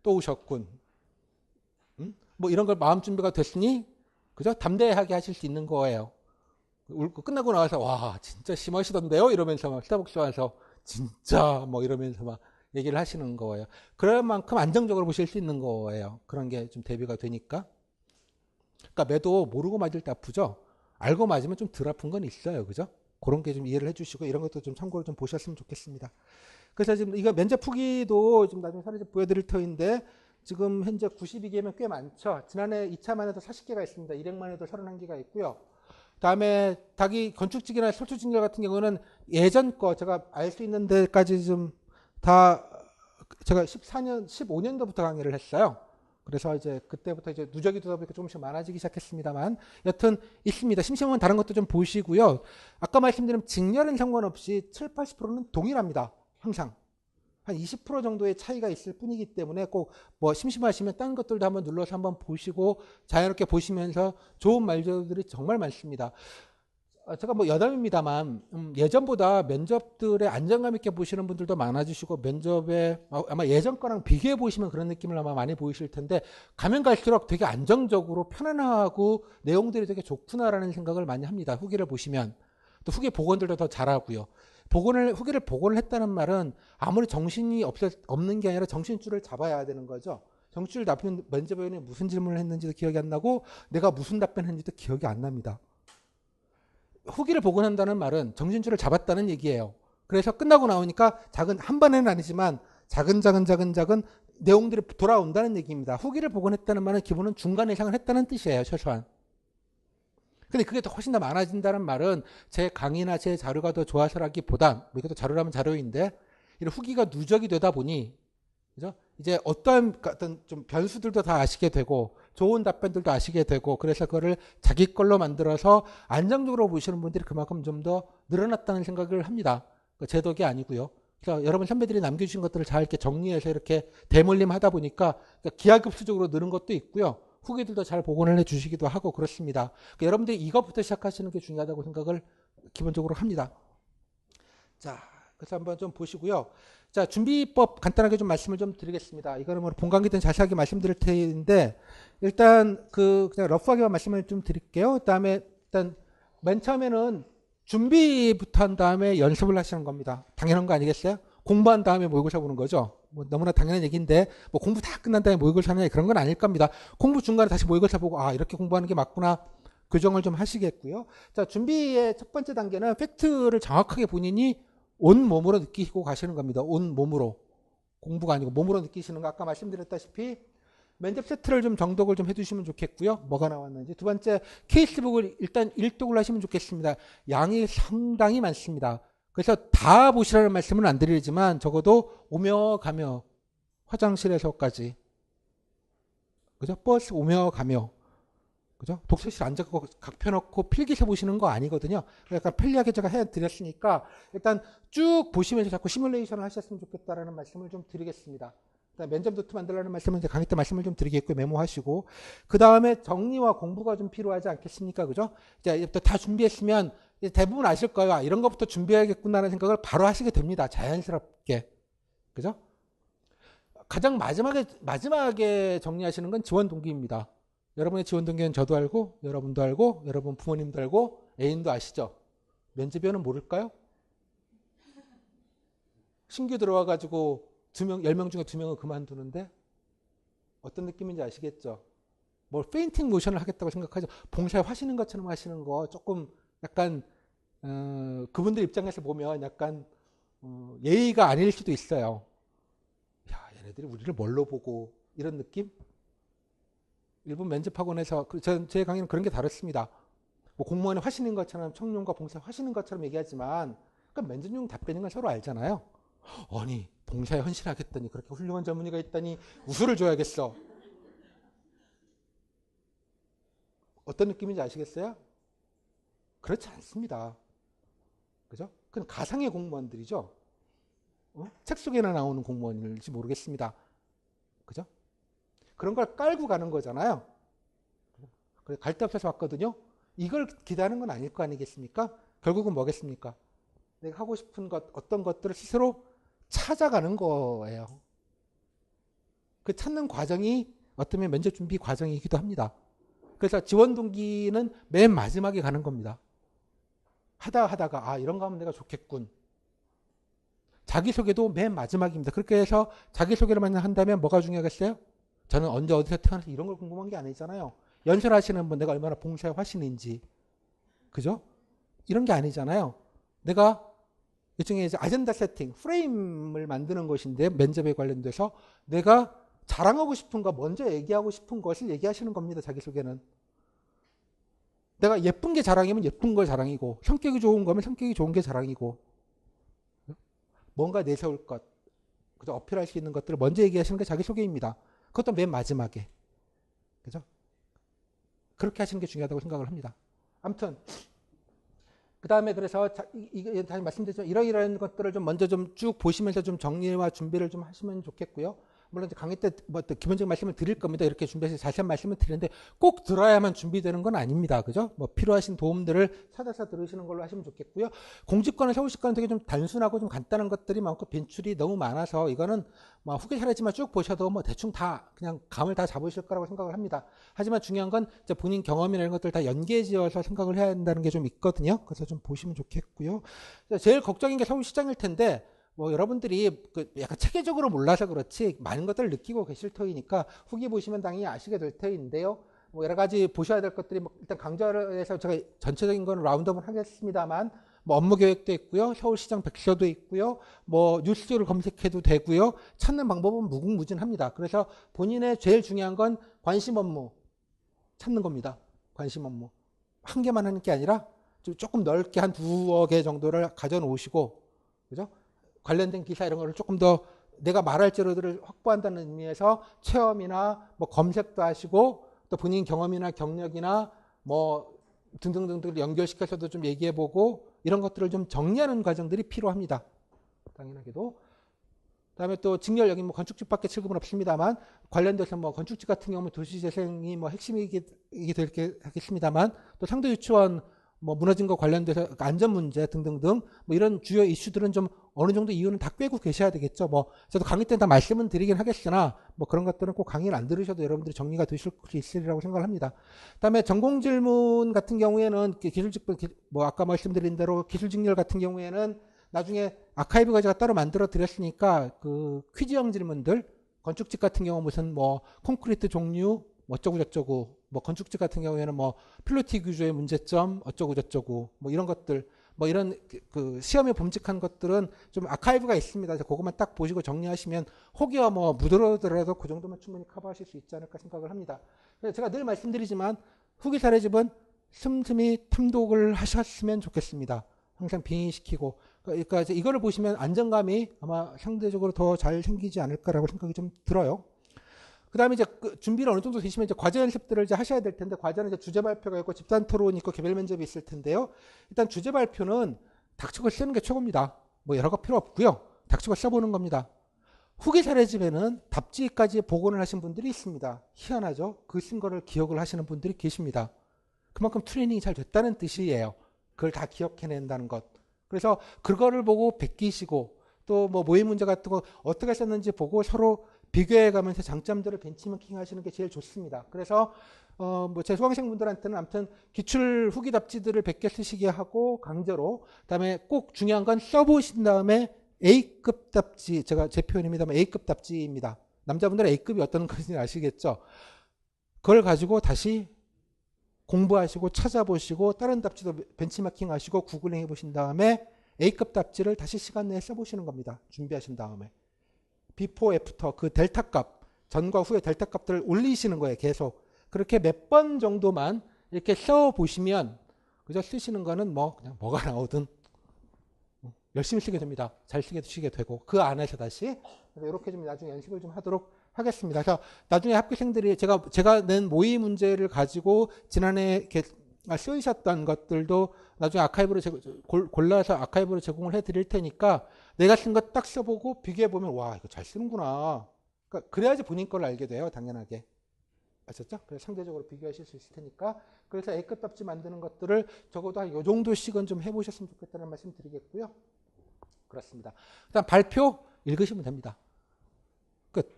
또 오셨군. 뭐 이런 걸 마음 준비가 됐으니 그죠? 담대하게 하실 수 있는 거예요. 끝나고 나와서 와 진짜 심하시던데요? 이러면서 막 스타벅스 와서 진짜 뭐 이러면서 막 얘기를 하시는 거예요. 그럴 만큼 안정적으로 보실 수 있는 거예요. 그런 게 좀 대비가 되니까. 그러니까 매도 모르고 맞을 때 아프죠? 알고 맞으면 좀 덜 아픈 건 있어요. 그죠? 그런 게 좀 이해를 해주시고 이런 것도 좀 참고를 좀 보셨으면 좋겠습니다. 그래서 지금 이거 면접 후기도 좀 나중에 사례 보여드릴 터인데 지금 현재 92개면 꽤 많죠. 지난해 2차만 해도 40개가 있습니다. 1행만 해도 31개가 있고요. 다음에 닭이 건축직이나 설주직렬 같은 경우는 예전 거 제가 알 수 있는 데까지 좀 다 제가 14년, 15년도부터 강의를 했어요. 그래서 이제 그때부터 이제 누적이 되다 보니까 조금씩 많아지기 시작했습니다만 여튼 있습니다. 심심하면 다른 것도 좀 보시고요. 아까 말씀드린 직렬은 상관없이 7, 80%는 동일합니다. 항상. 한 20% 정도의 차이가 있을 뿐이기 때문에 꼭 뭐 심심하시면 딴 것들도 한번 눌러서 한번 보시고 자유롭게 보시면서 좋은 말들이 정말 많습니다. 제가 뭐 여담입니다만 예전보다 면접들의 안정감 있게 보시는 분들도 많아지시고 면접에 아마 예전 거랑 비교해 보시면 그런 느낌을 아마 많이 보이실 텐데 가면 갈수록 되게 안정적으로 편안하고 내용들이 되게 좋구나라는 생각을 많이 합니다. 후기를 보시면 또 후기 복원들도 더 잘하고요. 후기를 복원을 했다는 말은 아무리 정신이 없는 게 아니라 정신줄을 잡아야 되는 거죠. 정신줄 잡히면 면접위원이 무슨 질문을 했는지도 기억이 안 나고 내가 무슨 답변했는지도 기억이 안 납니다. 후기를 복원한다는 말은 정신줄을 잡았다는 얘기예요. 그래서 끝나고 나오니까 한 번에는 아니지만 작은 내용들이 돌아온다는 얘기입니다. 후기를 복원했다는 말은 기본은 중간 예상을 했다는 뜻이에요. 최소한. 근데 그게 더 훨씬 더 많아진다는 말은 제 강의나 제 자료가 더 좋아서라기보다 이것도 자료라면 자료인데 이런 후기가 누적이 되다 보니 그죠? 이제 어떤 좀 변수들도 다 아시게 되고 좋은 답변들도 아시게 되고 그래서 그거를 자기 걸로 만들어서 안정적으로 보시는 분들이 그만큼 좀 더 늘어났다는 생각을 합니다. 제 덕이 아니고요. 그래서 여러분 선배들이 남겨주신 것들을 잘 이렇게 정리해서 이렇게 대물림 하다 보니까 기하급수적으로 느는 것도 있고요. 후기들도 잘 복원을 해주시기도 하고 그렇습니다. 그러니까 여러분들이 이것부터 시작하시는 게 중요하다고 생각을 기본적으로 합니다. 자, 그래서 한번 좀 보시고요. 자, 준비법 간단하게 좀 말씀을 좀 드리겠습니다. 이거는 뭐 본 강의 때는 자세하게 말씀드릴 텐데 일단 그냥 러프하게만 말씀을 좀 드릴게요. 그다음에 일단 맨 처음에는 준비부터 한 다음에 연습을 하시는 겁니다. 당연한 거 아니겠어요? 공부한 다음에 모의고사 보는 거죠. 뭐 너무나 당연한 얘기인데 뭐 공부 다 끝난 다음에 모의고사 하냐 그런 건 아닐 겁니다. 공부 중간에 다시 모의고사 보고 아 이렇게 공부하는 게 맞구나 교정을 좀 하시겠고요. 자, 준비의 첫 번째 단계는 팩트를 정확하게 본인이 온 몸으로 느끼고 가시는 겁니다. 온 몸으로. 공부가 아니고 몸으로 느끼시는 거 아까 말씀드렸다시피 면접 세트를 좀 정독을 좀 해두시면 좋겠고요. 뭐가 나왔는지. 두 번째 케이스북을 일단 일독을 하시면 좋겠습니다. 양이 상당히 많습니다. 그래서 다 보시라는 말씀은 안 드리지만 적어도 오며 가며 화장실에서까지 그죠? 버스 오며 가며 그죠? 독서실 앉아서 각 펴놓고 필기서 보시는 거 아니거든요. 약간 편리하게 제가 해드렸으니까 일단 쭉 보시면서 자꾸 시뮬레이션을 하셨으면 좋겠다라는 말씀을 좀 드리겠습니다. 면접 노트 만들라는 말씀은 이제 강의 때 말씀을 좀 드리겠고요. 메모하시고. 그 다음에 정리와 공부가 좀 필요하지 않겠습니까? 그죠? 이제부터 다 준비했으면 대부분 아실 거예요. 아, 이런 것부터 준비해야겠구나라는 생각을 바로 하시게 됩니다. 자연스럽게. 그죠? 가장 마지막에 정리하시는 건 지원 동기입니다. 여러분의 지원 동기는 저도 알고, 여러분도 알고, 여러분 부모님도 알고, 애인도 아시죠? 면접위원은 모를까요? 신규 들어와가지고 10명 중에 2명은 그만두는데 어떤 느낌인지 아시겠죠? 뭐 페인팅 모션을 하겠다고 생각하죠. 봉사에 하시는 것처럼 하시는 거 조금 약간 그분들 입장에서 보면 약간 예의가 아닐 수도 있어요. 야, 얘네들이 우리를 뭘로 보고 이런 느낌? 일본 면접학원에서 제 강의는 그런 게 다릅니다. 뭐 공무원이 하시는 것처럼 청룡과 봉사 하시는 것처럼 얘기하지만 그러니까 면접용 답변인 건 서로 알잖아요. 아니 봉사에 헌신하겠다니 그렇게 훌륭한 전문의가 있다니 우수를 줘야겠어. 어떤 느낌인지 아시겠어요? 그렇지 않습니다. 그죠? 그건 가상의 공무원들이죠. 책 속에나 나오는 공무원일지 모르겠습니다. 그죠? 그런 걸 깔고 가는 거잖아요. 갈 데 없어서 왔거든요. 이걸 기대하는 건 아닐 거 아니겠습니까? 결국은 뭐겠습니까? 내가 하고 싶은 것, 어떤 것들을 스스로 찾아가는 거예요. 그 찾는 과정이 어쩌면 면접 준비 과정이기도 합니다. 그래서 지원 동기는 맨 마지막에 가는 겁니다. 하다가 아 이런 거 하면 내가 좋겠군. 자기소개도 맨 마지막입니다. 그렇게 해서 자기소개를 만약 한다면 뭐가 중요하겠어요? 저는 언제 어디서 태어나서 이런 걸 궁금한 게 아니잖아요. 연설하시는 분 내가 얼마나 봉사에 화신인지. 그죠? 이런 게 아니잖아요. 내가 일종의 이제 아젠다 세팅, 프레임을 만드는 것인데 면접에 관련돼서 내가 자랑하고 싶은 거, 먼저 얘기하고 싶은 것을 얘기하시는 겁니다. 자기소개는. 내가 예쁜 게 자랑이면 예쁜 걸 자랑이고 성격이 좋은 거면 성격이 좋은 게 자랑이고 뭔가 내세울 것, 그죠? 어필할 수 있는 것들을 먼저 얘기하시는 게 자기소개입니다. 그것도 맨 마지막에. 그죠? 그렇게 하시는 게 중요하다고 생각을 합니다. 아무튼 그 다음에 그래서 다시 말씀드렸지만 이러이러한 것들을 좀 먼저 좀 쭉 보시면서 좀 정리와 준비를 좀 하시면 좋겠고요. 물론 강의 때 뭐 기본적인 말씀을 드릴 겁니다. 이렇게 준비해서 자세한 말씀을 드리는데 꼭 들어야만 준비되는 건 아닙니다. 그죠? 뭐 필요하신 도움들을 찾아서 들으시는 걸로 하시면 좋겠고요. 공직과는 서울시과는 되게 좀 단순하고 좀 간단한 것들이 많고 빈출이 너무 많아서 이거는 뭐 후기 사례지만 쭉 보셔도 뭐 대충 다 그냥 감을 다 잡으실 거라고 생각을 합니다. 하지만 중요한 건 이제 본인 경험이나 이런 것들 다 연계지어서 생각을 해야 한다는 게 좀 있거든요. 그래서 좀 보시면 좋겠고요. 제일 걱정인 게 서울시장일 텐데 뭐 여러분들이 약간 체계적으로 몰라서 그렇지 많은 것들을 느끼고 계실 터이니까 후기 보시면 당연히 아시게 될 터인데요. 뭐 여러 가지 보셔야 될 것들이 뭐 일단 강좌에서 제가 전체적인 건 라운드업을 하겠습니다만 뭐 업무 계획도 있고요. 서울시장 백서도 있고요. 뭐 뉴스를 검색해도 되고요. 찾는 방법은 무궁무진합니다. 그래서 본인의 제일 중요한 건 관심 업무 찾는 겁니다. 관심 업무. 한 개만 하는 게 아니라 조금 넓게 한 2개 정도를 가져 놓으시고 그죠? 관련된 기사 이런 거를 조금 더 내가 말할 재료들을 확보한다는 의미에서 체험이나 뭐 검색도 하시고 또 본인 경험이나 경력이나 뭐 등등등등 연결시켜서도 좀 얘기해보고 이런 것들을 좀 정리하는 과정들이 필요합니다. 당연하게도. 그다음에 또 직렬 여기 뭐 건축집밖에 취급은 없습니다만 관련돼서 뭐 건축집 같은 경우는 도시재생이 뭐 핵심이기 될 하겠습니다만 또 상도 유치원 뭐 무너진 거 관련돼서 안전 문제 등등등 뭐 이런 주요 이슈들은 좀 어느 정도 이유는 다 꿰고 계셔야 되겠죠. 뭐 저도 강의 때는 다 말씀은 드리긴 하겠으나 뭐 그런 것들은 꼭 강의를 안 들으셔도 여러분들이 정리가 되실 수 있으리라고 생각을 합니다. 그다음에 전공 질문 같은 경우에는 뭐 아까 말씀드린 대로 기술직렬 같은 경우에는 나중에 아카이브가 제가 따로 만들어 드렸으니까 그 퀴즈형 질문들 건축직 같은 경우 무슨 뭐 콘크리트 종류 어쩌고 저쩌고 뭐 건축직 같은 경우에는 뭐 필로티 구조의 문제점 어쩌고 저쩌고 뭐 이런 것들 뭐 이런 그 시험에 범칙한 것들은 좀 아카이브가 있습니다. 그래서 그것만 딱 보시고 정리하시면 혹여 뭐 묻어들어도 그 정도면 충분히 커버하실 수 있지 않을까 생각을 합니다. 그래서 제가 늘 말씀드리지만 후기 사례집은 틈틈이 탐독을 하셨으면 좋겠습니다. 항상 빙의시키고 그러니까 이거를 보시면 안정감이 아마 상대적으로 더 잘 생기지 않을까라고 생각이 좀 들어요. 그 다음에 이제 준비를 어느 정도 되시면 이제 과제 연습들을 이제 하셔야 될 텐데, 과제는 이제 주제 발표가 있고 집단 토론이 있고 개별 면접이 있을 텐데요. 일단 주제 발표는 닥치고 쓰는 게 최고입니다. 뭐 여러 거 필요 없고요. 닥치고 써보는 겁니다. 후기 사례집에는 답지까지 복원을 하신 분들이 있습니다. 희한하죠? 그 쓴 거를 기억을 하시는 분들이 계십니다. 그만큼 트레이닝이 잘 됐다는 뜻이에요. 그걸 다 기억해낸다는 것. 그래서 그거를 보고 베끼시고 또 뭐 모의 문제 같은 거 어떻게 썼는지 보고 서로 비교해가면서 장점들을 벤치마킹 하시는 게 제일 좋습니다. 그래서 뭐 제 수강생분들한테는 아무튼 기출 후기 답지들을 100개 쓰시게 하고 강제로, 그다음에 꼭 중요한 건 써보신 다음에 A급 답지, 제가 제 표현입니다만 A급 답지입니다. 남자분들은 A급이 어떤 건지 아시겠죠? 그걸 가지고 다시 공부하시고 찾아보시고 다른 답지도 벤치마킹 하시고 구글링 해보신 다음에 A급 답지를 다시 시간 내에 써보시는 겁니다. 준비하신 다음에. 비포 애프터 그 델타 값, 전과 후의 델타 값들을 올리시는 거예요. 계속. 그렇게 몇 번 정도만 이렇게 써보시면, 그저 쓰시는 거는 뭐 그냥 뭐가 나오든 열심히 쓰게 됩니다. 잘 쓰게 되고 그 안에서 다시 이렇게 좀 나중에 연습을 좀 하도록 하겠습니다. 그래서 나중에 학교생들이 제가 낸 모의 문제를 가지고 지난해 이렇게 쓰셨던 것들도 나중에 아카이브로 골라서 아카이브로 제공을 해드릴 테니까 내가 쓴 거 딱 써보고 비교해보면 와 이거 잘 쓰는구나. 그러니까 그래야지 본인 걸 알게 돼요. 당연하게. 아셨죠? 그래서 상대적으로 비교하실 수 있을 테니까. 그래서 A급 답지 만드는 것들을 적어도 한 요 정도씩은 좀 해보셨으면 좋겠다는 말씀 드리겠고요. 그렇습니다. 그다음 발표 읽으시면 됩니다. 끝.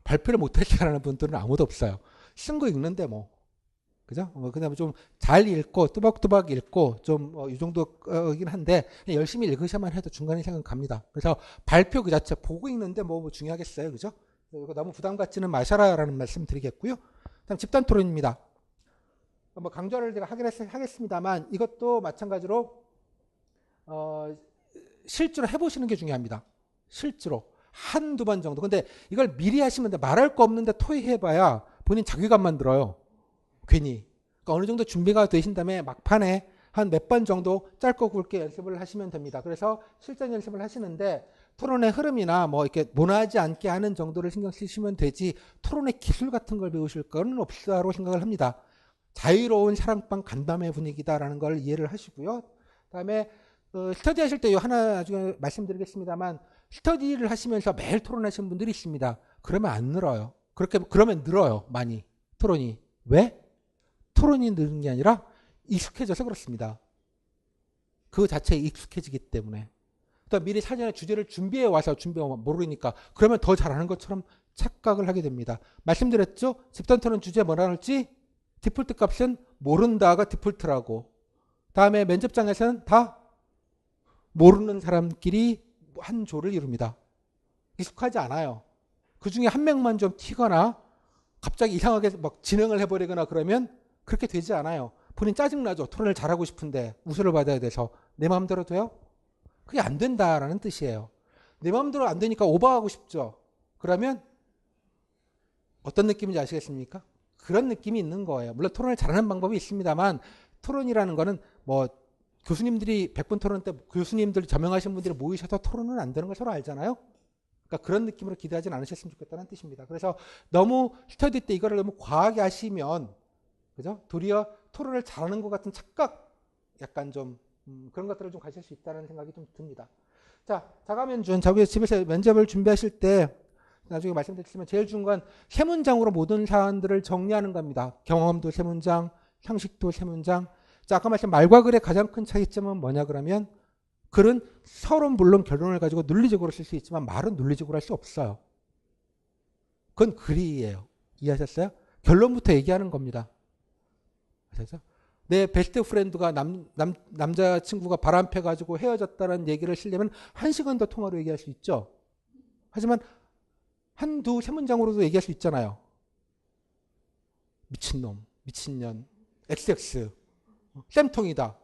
발표를 못할 줄 아는 분들은 아무도 없어요. 쓴 거 읽는데 뭐. 그죠? 그다음에 좀 잘 읽고 또박또박 읽고 좀 이 정도긴 한데 열심히 읽으셔만 해도 중간에 생각 갑니다. 그래서 발표 그 자체 보고 읽는데 뭐 중요하겠어요, 그죠? 이거 너무 부담 갖지는 마셔라라는 말씀 드리겠고요. 다음 집단 토론입니다. 뭐 강좌를 제가 하겠습니다만 이것도 마찬가지로 실제로 해보시는 게 중요합니다. 실제로 한두 번 정도. 근데 이걸 미리 하시면 돼. 말할 거 없는데 토의해봐야 본인 자괴감만 들어요. 괜히. 그러니까 어느 정도 준비가 되신 다음에 막판에 한 몇 번 정도 짧고 굵게 연습을 하시면 됩니다. 그래서 실전 연습을 하시는데 토론의 흐름이나 뭐 이렇게 모나지 않게 하는 정도를 신경 쓰시면 되지 토론의 기술 같은 걸 배우실 거는 없다고 생각을 합니다. 자유로운 사랑방 간담회 분위기다라는 걸 이해를 하시고요. 그다음에 스터디 하실 때 하나 나중에 말씀드리겠습니다만 스터디를 하시면서 매일 토론하시는 분들이 있습니다. 그러면 안 늘어요. 그러면 늘어요. 많이. 토론이. 왜? 토론이 느는 게 아니라 익숙해져서 그렇습니다. 그 자체에 익숙해지기 때문에. 또 미리 사전에 주제를 준비해 와서 모르니까 그러면 더 잘하는 것처럼 착각을 하게 됩니다. 말씀드렸죠? 집단 토론 주제 뭐라 할지 디폴트 값은 모른다가 디폴트라고. 다음에 면접장에서는 다 모르는 사람끼리 한 조를 이룹니다. 익숙하지 않아요. 그 중에 한 명만 좀 튀거나 갑자기 이상하게 막 진행을 해버리거나 그러면 그렇게 되지 않아요. 본인 짜증나죠. 토론을 잘하고 싶은데 우수를 받아야 돼서 내 마음대로 돼요? 그게 안 된다라는 뜻이에요. 내 마음대로 안 되니까 오버하고 싶죠. 그러면 어떤 느낌인지 아시겠습니까? 그런 느낌이 있는 거예요. 물론 토론을 잘하는 방법이 있습니다만 토론이라는 거는 뭐 교수님들이 100분 토론 때 교수님들 저명하신 분들이 모이셔서 토론은 안 되는 걸 서로 알잖아요. 그러니까 그런 느낌으로 기대하지는 않으셨으면 좋겠다는 뜻입니다. 그래서 너무 스터디 때 이거를 너무 과하게 하시면 그죠? 도리어 토론을 잘하는 것 같은 착각 약간 좀 그런 것들을 좀 가질 수 있다는 생각이 좀 듭니다. 자, 자가면준, 집에서 면접을 준비하실 때 나중에 말씀드리지만 제일 중요한 건 세 문장으로 모든 사안들을 정리하는 겁니다. 경험도 세 문장, 상식도 세 문장. 자, 아까 말씀 말과 글의 가장 큰 차이점은 뭐냐 그러면 글은 서로 물론 결론을 가지고 논리적으로 쓸 수 있지만 말은 논리적으로 할 수 없어요. 그건 글이에요. 이해하셨어요? 결론부터 얘기하는 겁니다. 아셨죠? 내 베스트 프렌드가 남자친구가 바람 펴가지고 헤어졌다는 얘기를 쓰려면 1시간 더 통화로 얘기할 수 있죠. 하지만 한두 세 문장으로도 얘기할 수 있잖아요. 미친놈, 미친년, XX, 쌤통이다.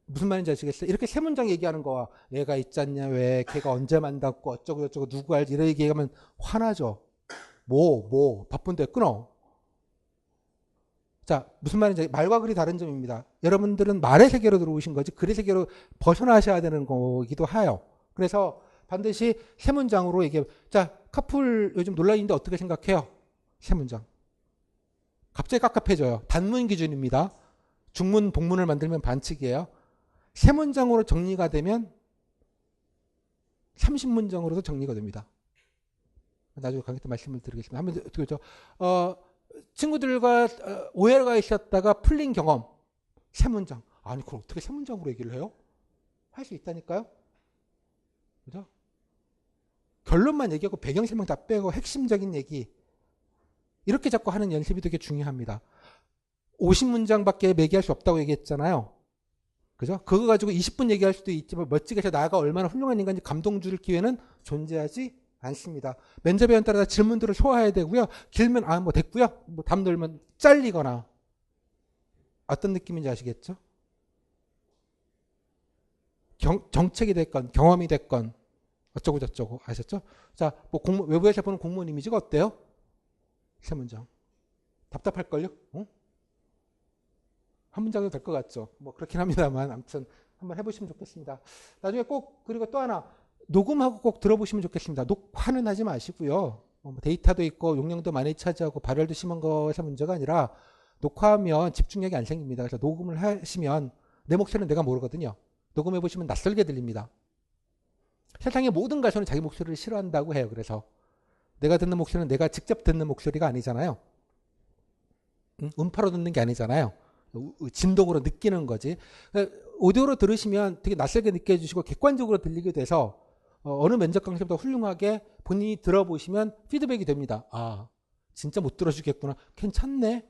무슨 말인지 아시겠어요? 이렇게 세 문장 얘기하는 거와 얘가 있잖냐, 왜, 걔가 언제 만났고, 어쩌고 저쩌고 누구 알지, 이런 얘기하면 화나죠. 바쁜데 끊어. 자, 무슨 말인지 말과 글이 다른 점입니다. 여러분들은 말의 세계로 들어오신 거지 글의 세계로 벗어나셔야 되는 거기도 해요. 그래서 반드시 세 문장으로 얘기해. 자, 카풀 요즘 논란인데 어떻게 생각해요? 세 문장. 갑자기 깝깝해져요. 단문 기준입니다. 중문, 복문을 만들면 반칙이에요. 세 문장으로 정리가 되면 30문장으로도 정리가 됩니다. 나중에 강의 때 말씀을 드리겠습니다. 한번 그죠? 친구들과 오해가 있었다가 풀린 경험 세 문장. 아니 그걸 어떻게 세 문장으로 얘기를 해요? 할 수 있다니까요. 그죠? 결론만 얘기하고 배경 설명 다 빼고 핵심적인 얘기 이렇게 자꾸 하는 연습이 되게 중요합니다. 50문장밖에 매기할 수 없다고 얘기했잖아요. 그죠? 그거 가지고 20분 얘기할 수도 있지만 멋지게 해서 나가 얼마나 훌륭한 인간인지 감동 줄 기회는 존재하지 않습니다. 면접에 따라 질문들을 소화해야 되고요. 길면 뭐 됐고요. 뭐 답 넣으면 잘리거나 어떤 느낌인지 아시겠죠? 정책이 됐건 경험이 됐건 어쩌고 저쩌고 아셨죠? 자, 뭐 외부에서 보는 공무원 이미지가 어때요? 세 문장. 답답할걸요? 한 문장도 될 것 같죠? 뭐 그렇긴 합니다만 아무튼 한번 해보시면 좋겠습니다. 나중에 꼭 그리고 또 하나 녹음하고 꼭 들어보시면 좋겠습니다. 녹화는 하지 마시고요. 데이터도 있고 용량도 많이 차지하고 발열도 심한 것에서 문제가 아니라 녹화하면 집중력이 안 생깁니다. 그래서 녹음을 하시면 내 목소리는 내가 모르거든요. 녹음해보시면 낯설게 들립니다. 세상의 모든 가수는 자기 목소리를 싫어한다고 해요. 그래서 내가 듣는 목소리는 내가 직접 듣는 목소리가 아니잖아요. 음파로 듣는 게 아니잖아요. 진동으로 느끼는 거지. 오디오로 들으시면 되게 낯설게 느껴지시고 객관적으로 들리게 돼서 어느 면접 강사보다 훌륭하게 본인이 들어보시면 피드백이 됩니다. 아, 진짜 못 들어주겠구나. 괜찮네.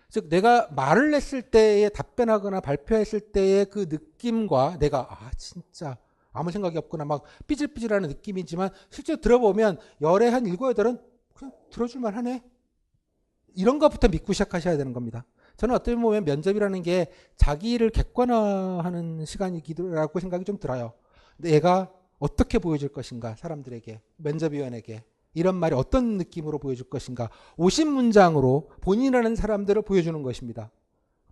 즉 내가 말을 했을 때에 답변하거나 발표했을 때의 그 느낌과 내가 진짜 아무 생각이 없구나 막 삐질삐질하는 느낌이지만 실제로 들어보면 열에 한 7, 8은 그냥 들어줄만 하네. 이런 것부터 믿고 시작하셔야 되는 겁니다. 저는 어떻게 보면 면접이라는 게 자기를 객관화하는 시간이기도라고 생각이 좀 들어요. 내가 어떻게 보여줄 것인가 사람들에게 면접위원에게 이런 말이 어떤 느낌으로 보여줄 것인가 50문장으로 본인이라는 사람들을 보여주는 것입니다.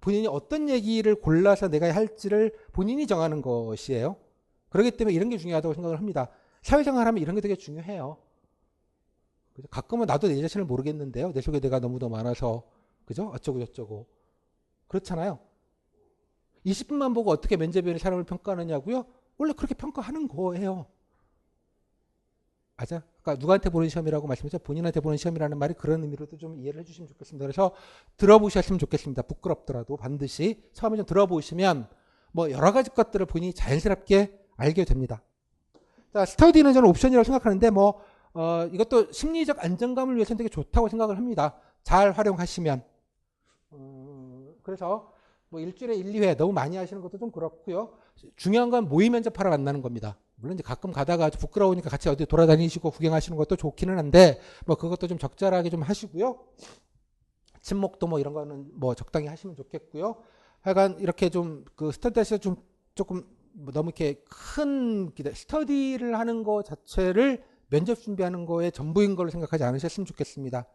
본인이 어떤 얘기를 골라서 내가 할지를 본인이 정하는 것이에요. 그렇기 때문에 이런 게 중요하다고 생각을 합니다. 사회생활하면 이런 게 되게 중요해요. 가끔은 나도 내 자신을 모르겠는데요. 내 속에 내가 너무 더 많아서 그죠? 어쩌고 저쩌고 그렇잖아요. 20분만 보고 어떻게 면접위원이 사람을 평가하느냐고요? 원래 그렇게 평가하는 거예요. 맞아. 그러니까 누구한테 보는 시험이라고 말씀했죠. 본인한테 보는 시험이라는 말이 그런 의미로도 좀 이해를 해주시면 좋겠습니다. 그래서 들어보셨으면 좋겠습니다. 부끄럽더라도 반드시 처음에 좀 들어보시면 뭐 여러 가지 것들을 본인이 자연스럽게 알게 됩니다. 자, 스터디는 저는 옵션이라고 생각하는데 이것도 심리적 안정감을 위해서는 되게 좋다고 생각을 합니다. 잘 활용하시면. 그래서 뭐 일주일에 1, 2회 너무 많이 하시는 것도 좀 그렇고요. 중요한 건 모의 면접하러 만나는 겁니다. 물론 이제 가끔 가다가 부끄러우니까 같이 어디 돌아다니시고 구경하시는 것도 좋기는 한데 뭐 그것도 좀 적절하게 좀 하시고요. 침묵도 뭐 이런 거는 뭐 적당히 하시면 좋겠고요. 하여간 이렇게 좀 그 스터디에서 좀 조금 너무 이렇게 큰 기대 스터디를 하는 거 자체를 면접 준비하는 거에 전부인 걸로 생각하지 않으셨으면 좋겠습니다.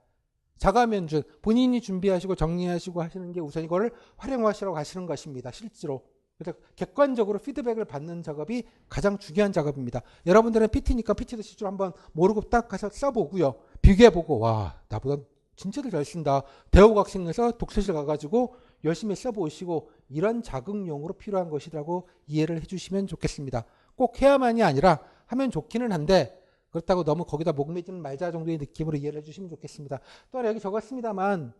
자가면접 본인이 준비하시고 정리하시고 하시는 게 우선 이거를 활용하시라고 하시는 것입니다. 실제로. 그래서 객관적으로 피드백을 받는 작업이 가장 중요한 작업입니다. 여러분들은 PT니까 PT도 실제로 한번 모르고 딱 가서 써보고요. 비교해보고 와 나보다 진짜로 잘 쓴다. 대호각성에서 독서실 가가지고 열심히 써보시고 이런 자극용으로 필요한 것이라고 이해를 해주시면 좋겠습니다. 꼭 해야만이 아니라 하면 좋기는 한데 그렇다고 너무 거기다 목매지는 말자 정도의 느낌으로 이해를 해주시면 좋겠습니다. 또 하나 여기 적었습니다만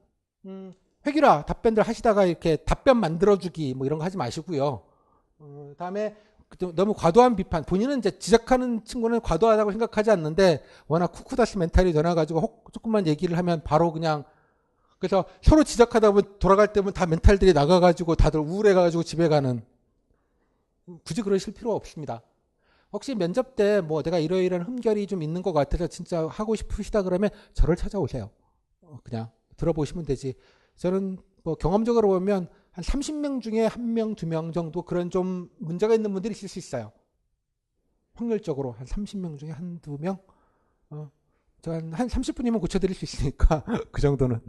회귀라 답변들 하시다가 이렇게 답변 만들어주기 뭐 이런 거 하지 마시고요. 다음에 너무 과도한 비판 본인은 이제 지적하는 친구는 과도하다고 생각하지 않는데 워낙 쿠쿠다스 멘탈이 되나가지고 조금만 얘기를 하면 바로 그냥 그래서 서로 지적하다 보면 돌아갈 때면 다 멘탈들이 나가가지고 다들 우울해가지고 집에 가는 굳이 그러실 필요 없습니다. 혹시 면접 때 뭐 내가 이러이러한 흠결이 좀 있는 것 같아서 진짜 하고 싶으시다 그러면 저를 찾아오세요. 그냥 들어보시면 되지. 저는 뭐 경험적으로 보면 한 30명 중에 1명, 2명 정도 그런 좀 문제가 있는 분들이 있을 수 있어요. 확률적으로 한 30명 중에 1, 2명? 저 한 30분이면 고쳐드릴 수 있으니까 그 정도는.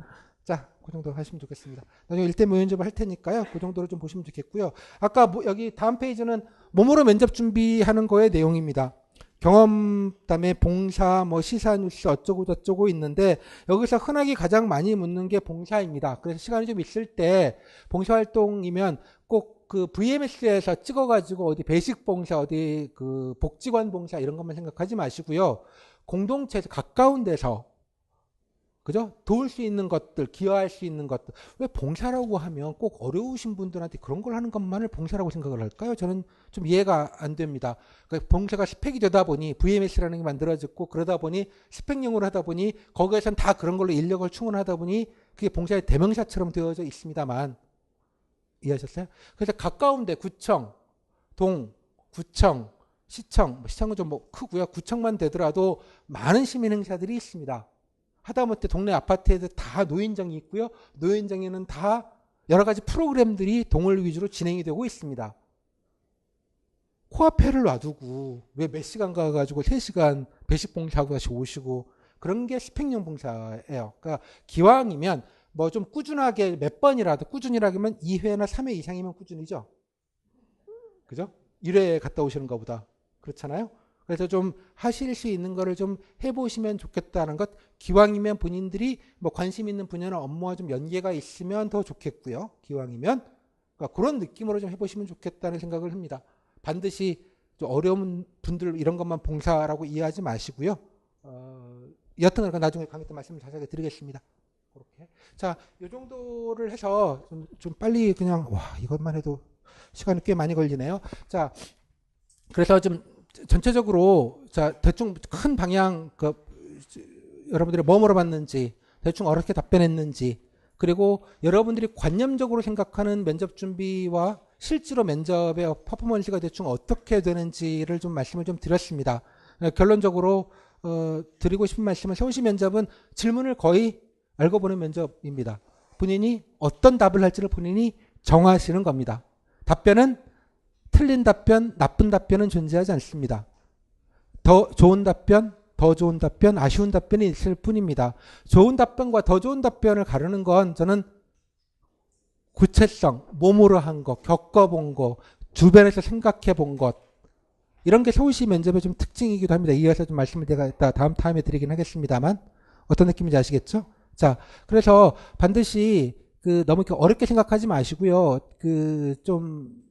자, 그 정도 하시면 좋겠습니다. 나중에 1대 면접을 할 테니까요. 그 정도로 좀 보시면 좋겠고요. 아까 여기 다음 페이지는 몸으로 면접 준비하는 거의 내용입니다. 경험, 그다음에 봉사, 뭐 시사 뉴스 어쩌고 저쩌고 있는데 여기서 흔하게 가장 많이 묻는 게 봉사입니다. 그래서 시간이 좀 있을 때 봉사활동이면 꼭 그 VMS에서 찍어가지고 어디 배식 봉사, 어디 그 복지관 봉사 이런 것만 생각하지 마시고요. 공동체에서 가까운 데서 그죠? 도울 수 있는 것들, 기여할 수 있는 것들. 왜 봉사라고 하면 꼭 어려우신 분들한테 그런 걸 하는 것만을 봉사라고 생각을 할까요? 저는 좀 이해가 안 됩니다. 그러니까 봉사가 스펙이 되다 보니 VMS라는 게 만들어졌고 그러다 보니 스펙용으로 하다 보니 거기에선 다 그런 걸로 인력을 충원하다 보니 그게 봉사의 대명사처럼 되어져 있습니다만 이해하셨어요? 그래서 가까운데 구청, 동, 구청, 시청, 시청은 좀 뭐 크고요. 구청만 되더라도 많은 시민 행사들이 있습니다. 하다못해 동네 아파트에도 다 노인정이 있고요. 노인정에는 다 여러 가지 프로그램들이 동을 위주로 진행이 되고 있습니다. 코앞에를 놔두고 왜 몇 시간 가가지고 3시간 배식 봉사하고 다시 오시고 그런 게 스펙용 봉사예요. 그러니까 기왕이면 뭐 좀 꾸준하게 몇 번이라도 꾸준히라면 2회나 3회 이상이면 꾸준히죠. 그죠? 1회 갔다 오시는 것보다. 그렇잖아요. 그래서 좀 하실 수 있는 거를 좀 해보시면 좋겠다는 것. 기왕이면 본인들이 뭐 관심 있는 분야나 업무와 좀 연계가 있으면 더 좋겠고요. 기왕이면 그러니까 그런 느낌으로 좀 해보시면 좋겠다는 생각을 합니다. 반드시 좀 어려운 분들 이런 것만 봉사라고 이해하지 마시고요. 여튼 나중에 강의 때 말씀을 자세하게 드리겠습니다. 그렇게. 자, 이 정도를 해서 좀 빨리 그냥 와 이것만 해도 시간이 꽤 많이 걸리네요. 자, 그래서 좀 전체적으로 자 대충 큰 방향 여러분들이 뭐 물어봤는지 대충 어떻게 답변했는지 그리고 여러분들이 관념적으로 생각하는 면접 준비와 실제로 면접의 퍼포먼스가 대충 어떻게 되는지를 좀 말씀을 좀 드렸습니다. 결론적으로 드리고 싶은 말씀은 서울시 면접은 질문을 거의 알고 보는 면접입니다. 본인이 어떤 답을 할지를 본인이 정하시는 겁니다. 답변은 틀린 답변, 나쁜 답변은 존재하지 않습니다. 더 좋은 답변, 더 좋은 답변, 아쉬운 답변이 있을 뿐입니다. 좋은 답변과 더 좋은 답변을 가르는 건 저는 구체성, 몸으로 한 것, 겪어본 것, 주변에서 생각해 본 것 이런 게 서울시 면접의 좀 특징이기도 합니다. 이어서 좀 말씀을 제가 다음 타임에 드리긴 하겠습니다만 어떤 느낌인지 아시겠죠? 자, 그래서 반드시 너무 이렇게 어렵게 생각하지 마시고요. 좀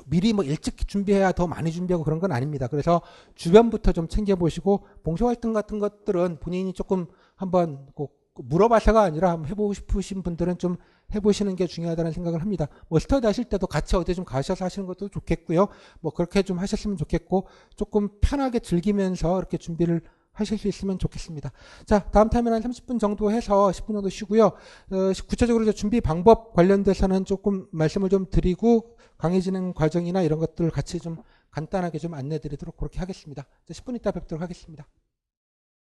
미리 뭐 일찍 준비해야 더 많이 준비하고 그런 건 아닙니다. 그래서 주변부터 좀 챙겨보시고 봉사활동 같은 것들은 본인이 조금 한번 꼭 물어봐서가 아니라 한번 해보고 싶으신 분들은 좀 해보시는 게 중요하다는 생각을 합니다. 뭐 스터디 하실 때도 같이 어디 좀 가셔서 하시는 것도 좋겠고요. 뭐 그렇게 좀 하셨으면 좋겠고 조금 편하게 즐기면서 이렇게 준비를 하실 수 있으면 좋겠습니다. 자, 다음 타임은 한 30분 정도 해서 10분 정도 쉬고요. 구체적으로 준비 방법 관련돼서는 조금 말씀을 좀 드리고 강의 진행 과정이나 이런 것들을 같이 좀 간단하게 좀 안내 드리도록 그렇게 하겠습니다. 10분 있다 뵙도록 하겠습니다.